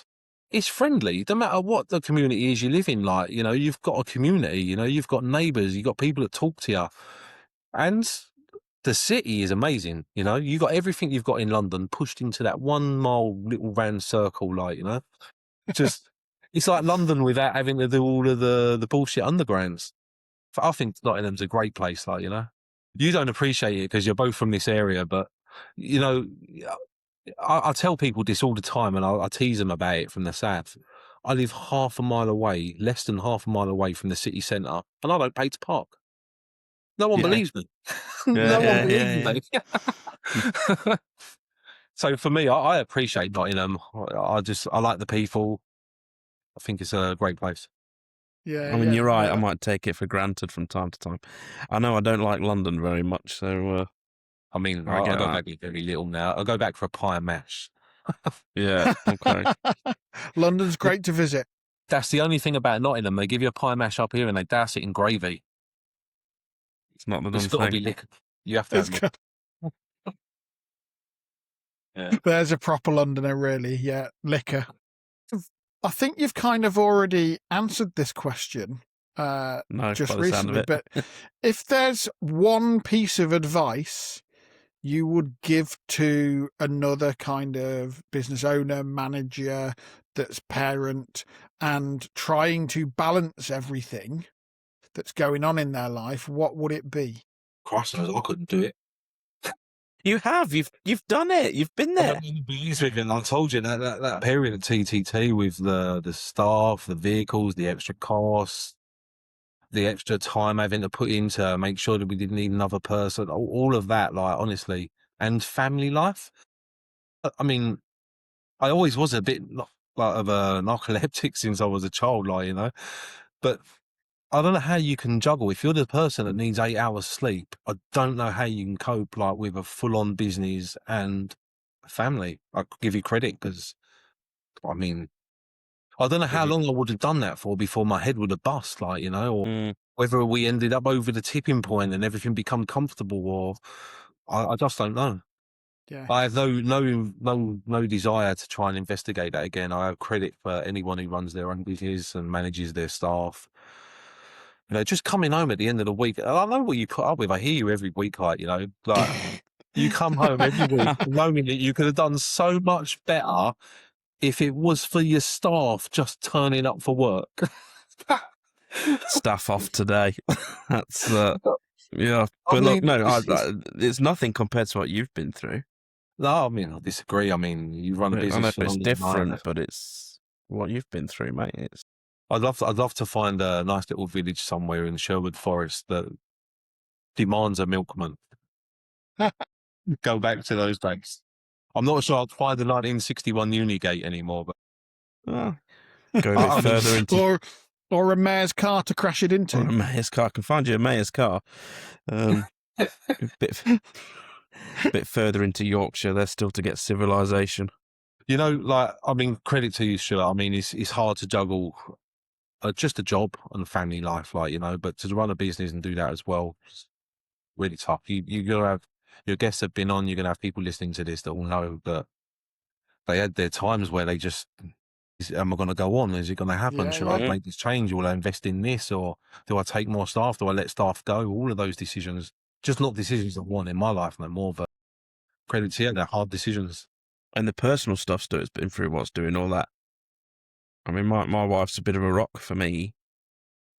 it's friendly. No matter what the community is you live in. Like, you know, you've got a community. You know, you've got neighbours. You've got people that talk to you, and the city is amazing, you know. You got everything you've got in London pushed into that 1 mile little round circle, like, you know. Just it's like London without having to do all of the bullshit undergrounds. I think Nottingham's a great place, like, you know. You don't appreciate it because you're both from this area, but you know, I tell people this all the time, and I tease them about it from the south. I live half a mile away, less than half a mile away from the city centre, and I don't pay to park. No one
Yeah.
believes me.
Yeah,
No one
yeah,
believes
yeah,
me. So for me, I appreciate Nottingham. I like the people. I think it's a great place.
Yeah.
I mean,
yeah,
you're right.
no.
I might take it for granted from time to time. I know I don't like London very much, so
I mean,
I
I
get
go
that.
back very little now. I go back for a pie and mash.
Yeah, okay.
London's great to visit.
That's the only thing about Nottingham. They give you a pie and mash up here and they douse it in gravy.
It's not the
It's
done
got to be
thing.
liquor. You have to
It's
have
good.
Yeah.
There's a proper Londoner, really. Yeah, liquor. I think you've kind of already answered this question
No,
just
by the sound of
recently,
it.
but if there's one piece of advice you would give to another kind of business owner, manager that's parent and trying to balance everything that's going on in their life, what would it be?
Christ knows I couldn't do it.
You have. You've done it. You've been there.
I told you that period at TTT with the staff, the vehicles, the extra costs, the extra time having to put in to make sure that we didn't need another person, all of that, like, honestly, and family life. I mean, I always was a bit like of a narcoleptic since I was a child, like, you know, but I don't know how you can juggle. If you're the person that needs 8 hours sleep, I don't know how you can cope like with a full-on business and family. I could give you credit because, I mean, I don't know how long I would have done that for before my head would have bust, like, you know, or whether we ended up over the tipping point and everything become comfortable, or I just don't know.
Yeah.
I have no desire to try and investigate that again. I have credit for anyone who runs their own business and manages their staff. You know, just coming home at the end of the week. I know what you put up with. I hear you every week, like, you know, like you come home every week knowing that you could have done so much better if it was for your staff just turning up for work.
Staff off today. That's yeah.
I
But look,
mean,
no, it's nothing compared to what you've been through.
No, I mean, I disagree. I mean, you run a
I know
business for
it's
longer than I
different,
have.
but it's what you've been through, mate. It's
I'd love to find a nice little village somewhere in Sherwood Forest that demands a milkman. Go back to those days. I'm not sure I'd find the 1961 Unigate anymore, but
go a bit further into
or a mayor's car to crash it into.
or a mayor's car. I can find you a mayor's car. A bit further into Yorkshire, they're still to get civilization.
you know, like, I mean, credit to you, Stuart. I mean, it's hard to juggle just a job and family life, like, you know, but to run a business and do that as well, it's really tough. You're gonna have your guests have been on. You're gonna have people listening to this that will know that they had their times where they just, am I going to go on? Is it going to happen?
Yeah,
Should
yeah.
I make this change? Will I invest in this? Or do I take more staff? Do I let staff go? All of those decisions, just not decisions I want in my life no more, but credit to you, they're hard decisions.
And the personal stuff Stuart's been through whilst doing all that. I mean, my wife's a bit of a rock for me.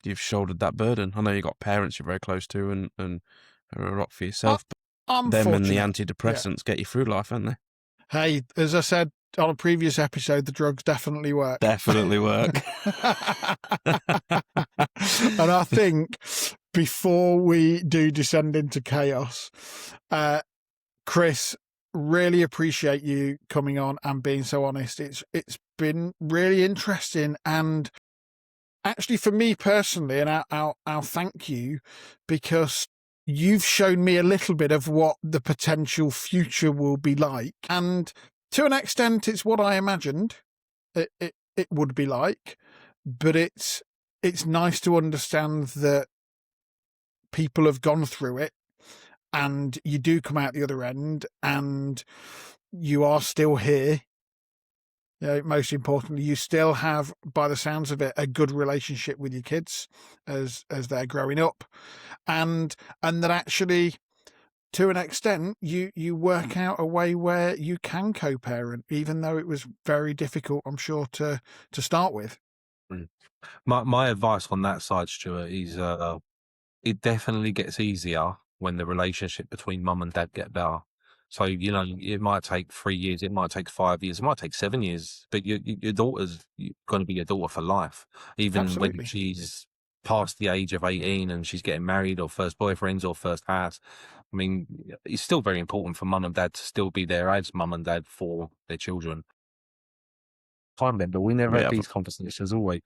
You've shouldered that burden. I know you've got parents you're very close to and are a rock for yourself, but
I'm
them and the
fortunate.
antidepressants get you through life, haven't they?
Hey, as I said on a previous episode, the drugs definitely work.
Definitely work.
And I think before we do descend into chaos, Chris, really appreciate you coming on and being so honest. It's been really interesting, and actually for me personally, and I'll thank you because you've shown me a little bit of what the potential future will be like, and To an extent, it's what I imagined it would be like, but it's nice to understand that people have gone through it, and you do come out the other end, and you are still here. Most importantly, you still have, by the sounds of it, a good relationship with your kids as they're growing up, and that actually, to an extent, you work out a way where you can co-parent, even though it was very difficult, I'm sure, to start with.
My advice on that side, Stuart, is it definitely gets easier when the relationship between mum and dad get better. So, it might take 3 years, it might take 5 years, it might take 7 years, but your daughter's going to be your daughter for life. Even
Absolutely.
when she's past the age of 18 and she's getting married or first boyfriends or first house. I mean, it's still very important for mum and dad to still be there as mum and dad for their children. Time then, but we never had these conversations, always.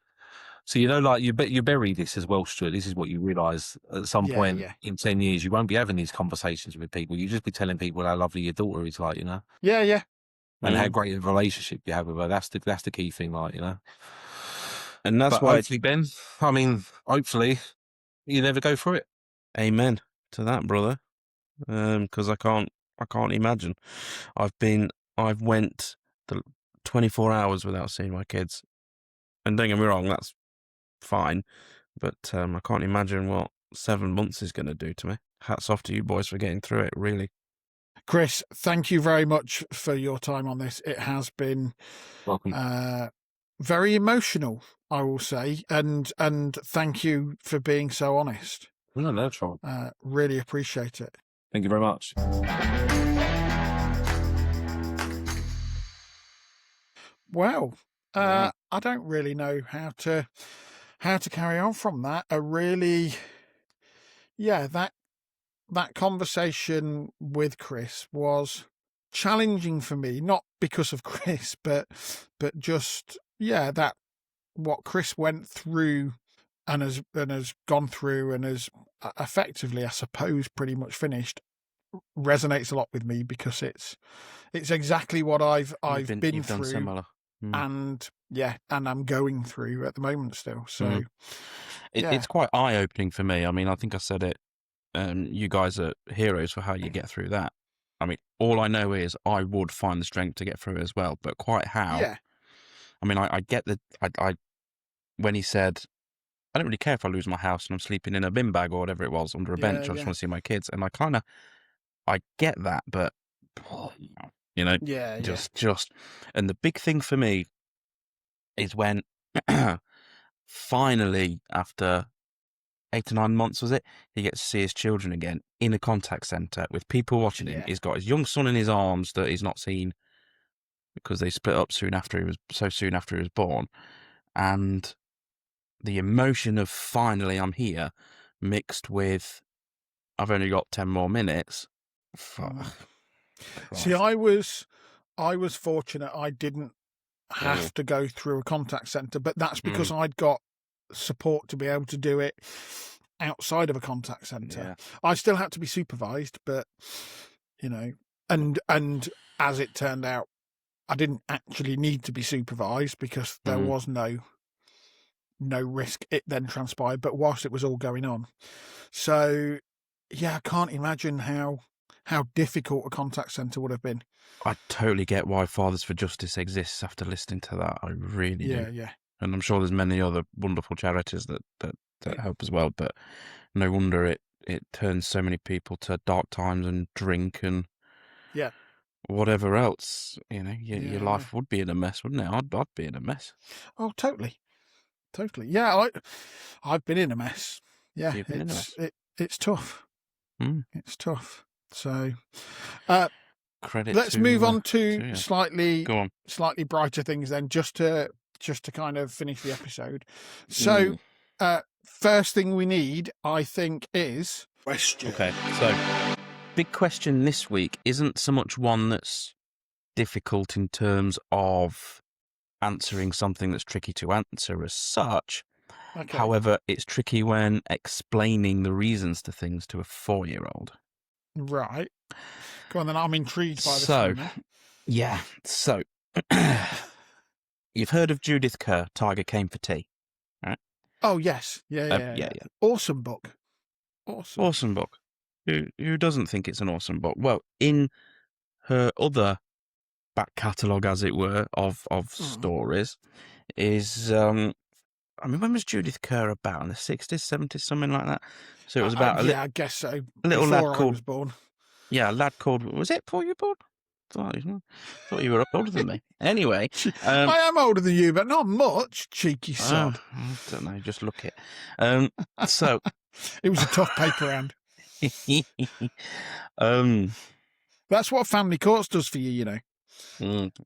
So, like you bury this as well, Stuart. This is what you realise at some point in 10 years, you won't be having these conversations with people. You just be telling people how lovely your daughter is, like,
Yeah.
And how great a relationship you have with her. That's the key thing, like,
And that's why,
hopefully, Ben, hopefully you never go through it.
Amen to that, brother. Because I can't imagine. I've went the 24 hours without seeing my kids, and don't get me wrong, that's fine, but I can't imagine what 7 months is going to do to me. Hats off to you boys for getting through it, really.
Chris, thank you very much for your time on this. It has been very emotional, I will say, and thank you for being so honest.
No, that's wrong.
Really appreciate it.
Thank you very much.
Well, I don't really know how to carry on from that. That conversation with Chris was challenging for me, not because of Chris, but just that what Chris went through and has gone through and has effectively, I suppose, pretty much finished, resonates a lot with me, because it's exactly what I've been through,
similar.
and I'm going through at the moment still. So
it's quite eye-opening for me. I mean, I think I said it. You guys are heroes for how you get through that. I mean, all I know is I would find the strength to get through it as well, but quite how.
Yeah.
I mean, I get when he said, I don't really care if I lose my house and I'm sleeping in a bin bag or whatever it was under a bench. I just want to see my kids, and I get that, but just, and the big thing for me is when finally, after 8 to 9 months, was it, he gets to see his children again in a contact centre with people watching him. He's got his young son in his arms that he's not seen because they split up soon after he was born, and the emotion of finally I'm here, mixed with I've only got 10 more minutes.
See, I was fortunate. I didn't have to go through a contact centre, but that's because I'd got support to be able to do it outside of a contact centre. I still had to be supervised, but and as it turned out, I didn't actually need to be supervised because there was no risk. It then transpired, but whilst it was all going on, so I can't imagine how difficult a contact centre would have been.
I totally get why Fathers for Justice exists after listening to that. I really do.
Yeah.
And I'm sure there's many other wonderful charities that help as well, but no wonder it turns so many people to dark times and drink and whatever else. Your life would be in a mess, wouldn't it? I'd be in a mess.
Oh, totally. Yeah, I've been in a mess. Yeah, it's tough. It's tough. So, let's move on to slightly brighter things then, just to kind of finish the episode. So, first thing we need, I think, is
question. Okay, so big question this week isn't so much one that's difficult in terms of answering something that's tricky to answer as such.
Okay.
However, it's tricky when explaining the reasons to things to a 4-year-old.
Right. Go on then, I'm intrigued by this.
So, Yeah. So, you've heard of Judith Kerr, Tiger Came for Tea, right?
Oh, yes. Yeah. Awesome book.
Awesome book. Who doesn't think it's an awesome book? Well, in her other back catalogue, as it were, of stories, is I mean, when was Judith Kerr about? In the 60s, 70s, something like that? So it was about
I guess so.
a little lad
Before I was born.
Yeah, a lad called... Was it before you were born? Thought you were older than me. Anyway.
I am older than you, but not much, cheeky sod.
I don't know, just look it. So...
It was a tough paper round. That's what family courts does for you, you know.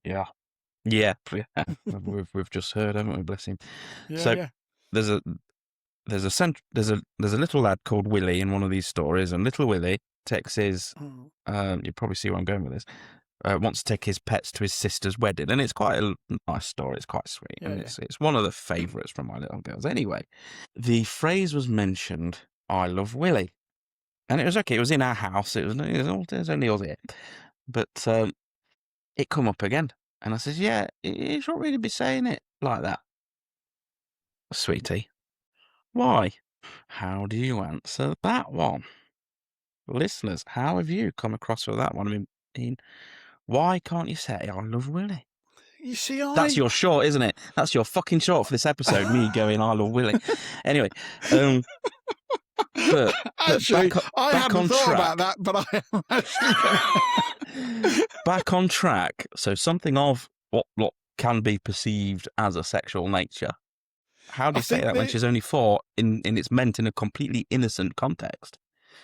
Yeah. Yeah. We've just heard, haven't we? Bless him.
Yeah.
There's a little lad called Willie in one of these stories, and little Willie takes his you probably see where I'm going with this. Wants to take his pets to his sister's wedding, and it's quite a nice story. It's quite sweet, and it's one of the favourites from my little girls. Anyway, the phrase was mentioned, "I love Willie," and it was okay. It was in our house. It was only us here, but it come up again, and I says, "Yeah, you shouldn't really be saying it like that, sweetie. Why? How do you answer that one?" Listeners, how have you come across with that one? I mean, why can't you say I love Willie?
You see,
That's your short, isn't it? That's your fucking short for this episode. Me going, I love Willie. Anyway, but
actually, I hadn't thought
track.
about that, but I am actually
back on track. So something of what can be perceived as a sexual nature. How do you say that when she's only 4 and it's meant in a completely innocent context?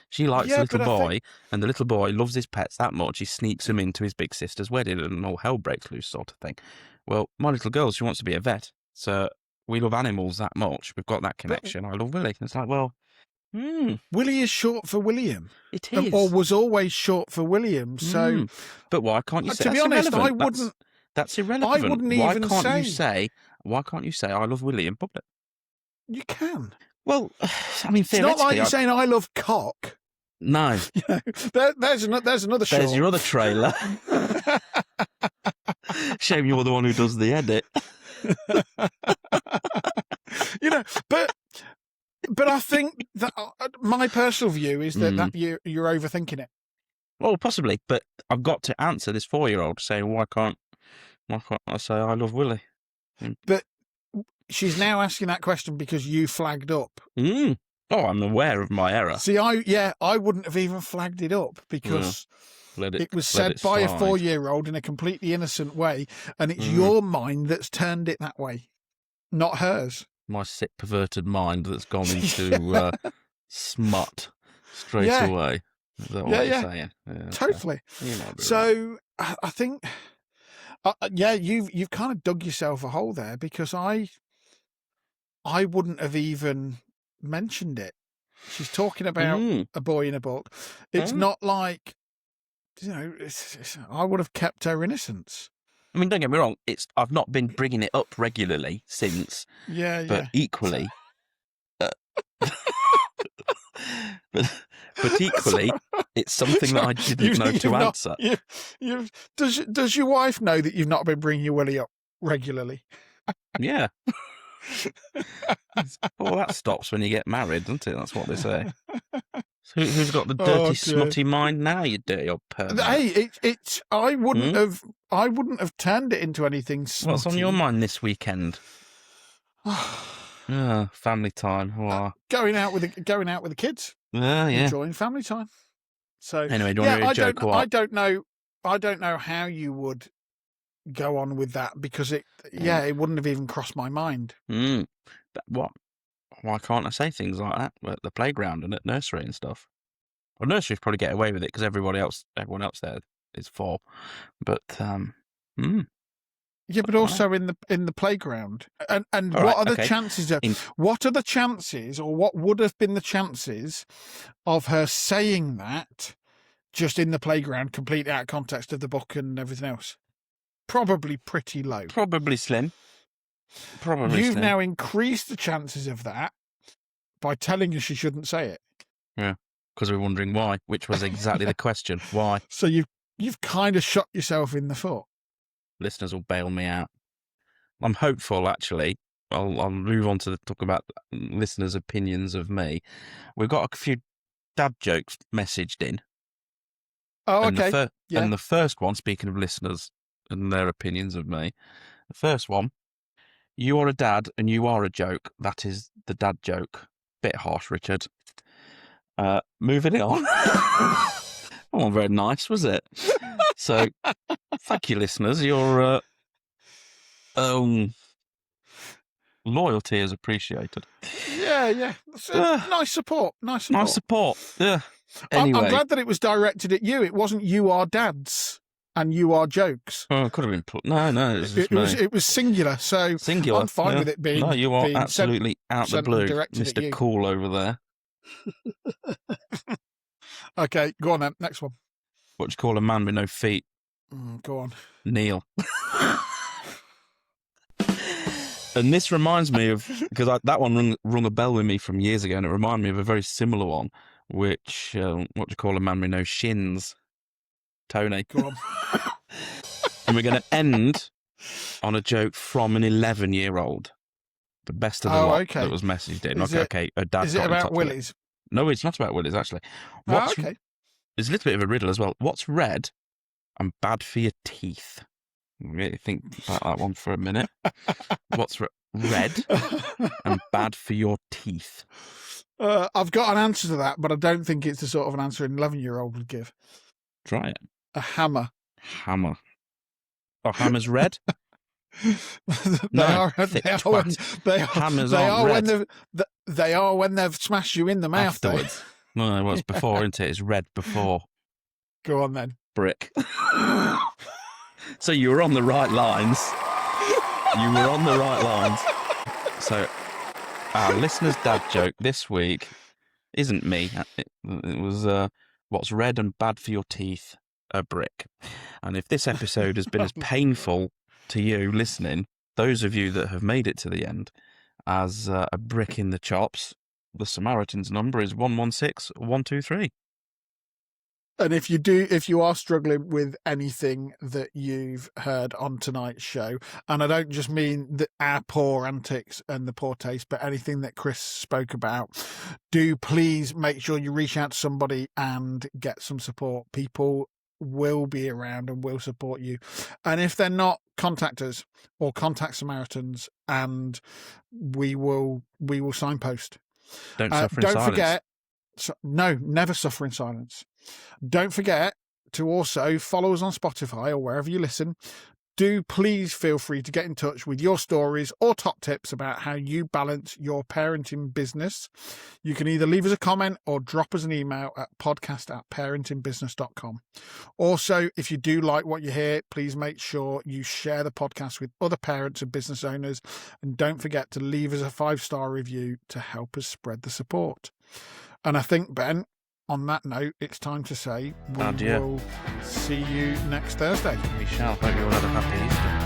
She likes the little boy, and the little boy loves his pets that much, he sneaks him into his big sister's wedding, and all hell breaks loose sort of thing. Well, my little girl, she wants to be a vet, so we love animals that much. We've got that connection. I love Willie. And it's like, well...
Willie is short for William.
It is.
Or was always short for William, so...
But why can't you say...
To be honest, I wouldn't...
That's irrelevant.
I wouldn't even say...
Why can't you say, I love Willie in public?
You can.
Well, I mean, theoretically...
It's not like you're saying, I love cock.
No.
You know, there's another short.
There's your other trailer. Shame you're the one who does the edit.
You know, but I think that my personal view is that you're overthinking it.
Well, possibly, but I've got to answer this 4-year-old saying, why can't I say I love Willie?
But she's now asking that question because you flagged up.
Oh, I'm aware of my error.
See, I wouldn't have even flagged it up because it was said by a 4-year-old in a completely innocent way, and it's your mind that's turned it that way, not hers.
My sick, perverted mind that's gone into smut straight away. Is that what you're saying? Yeah,
totally. So I think, you've kind of dug yourself a hole there, because I wouldn't have even mentioned it. She's talking about a boy in a book. It's not like, you know, I would have kept her innocence.
I mean, don't get me wrong. I've not been bringing it up regularly since. But equally, but equally, it's something that I didn't know to answer.
Does your wife know that you've not been bringing your Willie up regularly?
Yeah. Well, that stops when you get married, doesn't it? That's what they say. So who's got the dirty, smutty mind now? You dirty old pervert.
Hey, I wouldn't have turned it into anything smutty.
What's on your mind this weekend? Family time.
Going out with the kids.
Yeah.
Enjoying family time. So
anyway, do you want to joke?
I don't know how you would go on with that, because it wouldn't have even crossed my mind.
What? Why can't I say things like that at the playground and at nursery and stuff? Well, nurseries probably get away with it because everyone else there is 4. But
yeah, but also in the playground. And what are the chances of what are the chances, or what would have been the chances of her saying that just in the playground, completely out of context of the book and everything else? Probably pretty low.
Probably slim.
You've now increased the chances of that by telling her she shouldn't say it.
Yeah, because we're wondering why, which was exactly the question. Why?
So you've you've kind of shot yourself in the foot.
Listeners will bail me out. I'm hopeful, actually. I'll move on to talk about listeners' opinions of me. We've got a few dad jokes messaged in.
Oh,
and
okay.
And the first one, speaking of listeners and their opinions of me, the first one, you are a dad and you are a joke. That is the dad joke. Bit harsh, Richard. Moving it on. That wasn't very nice, was it? So, thank you, listeners. Your loyalty is appreciated.
Yeah. Nice support. Nice
support. Yeah. Anyway.
I'm glad that it was directed at you. It wasn't you are dads and you are jokes.
Oh, it could have been. No,
it was singular. So
singular.
I'm fine with it being.
No, you are absolutely out the blue, Mr. Cool over there.
Okay, go on then. Next one.
What do you call a man with no feet?
Go on.
Neil. And this reminds me of, because that one rung a bell with me from years ago, and it reminded me of a very similar one, which, what do you call a man with no shins? Tony.
Go on.
And we're going to end on a joke from an 11-year-old. The best of the lot that was messaged in. A dad.
Is it about willies?
No, it's not about willies, actually.
Okay.
There's a little bit of a riddle as well. What's red and bad for your teeth? Really think about that one for a minute. What's red and bad for your teeth?
I've got an answer to that, but I don't think it's the sort of an answer an 11-year-old would give.
Try it.
A hammer.
Hammer. Oh, hammer's red?
They are when they've smashed you in the mouth.
Afterwards. No, well, it's before, isn't it? It's red before.
Go on then.
Brick. So you were on the right lines. So our listener's dad joke this week isn't me. It was what's red and bad for your teeth? A brick. And if this episode has been as painful to you listening, those of you that have made it to the end, as a brick in the chops, the Samaritan's number is 116123.
And if you are struggling with anything that you've heard on tonight's show, and I don't just mean our poor antics and the poor taste, but anything that Chris spoke about, do please make sure you reach out to somebody and get some support. People will be around and will support you. And if they're not, contact us or contact Samaritans and we will signpost.
Don't suffer in silence.
Forget, no, never suffer in silence. Don't forget to also follow us on Spotify or wherever you listen. Do please feel free to get in touch with your stories or top tips about how you balance your parenting business. You can either leave us a comment or drop us an email at podcast@parentingbusiness.com. Also, if you do like what you hear, please make sure you share the podcast with other parents and business owners. And don't forget to leave us a 5-star review to help us spread the support. And I think, Ben, on that note, it's time to say we will see you next Thursday.
We shall. Hope you all have a happy Easter.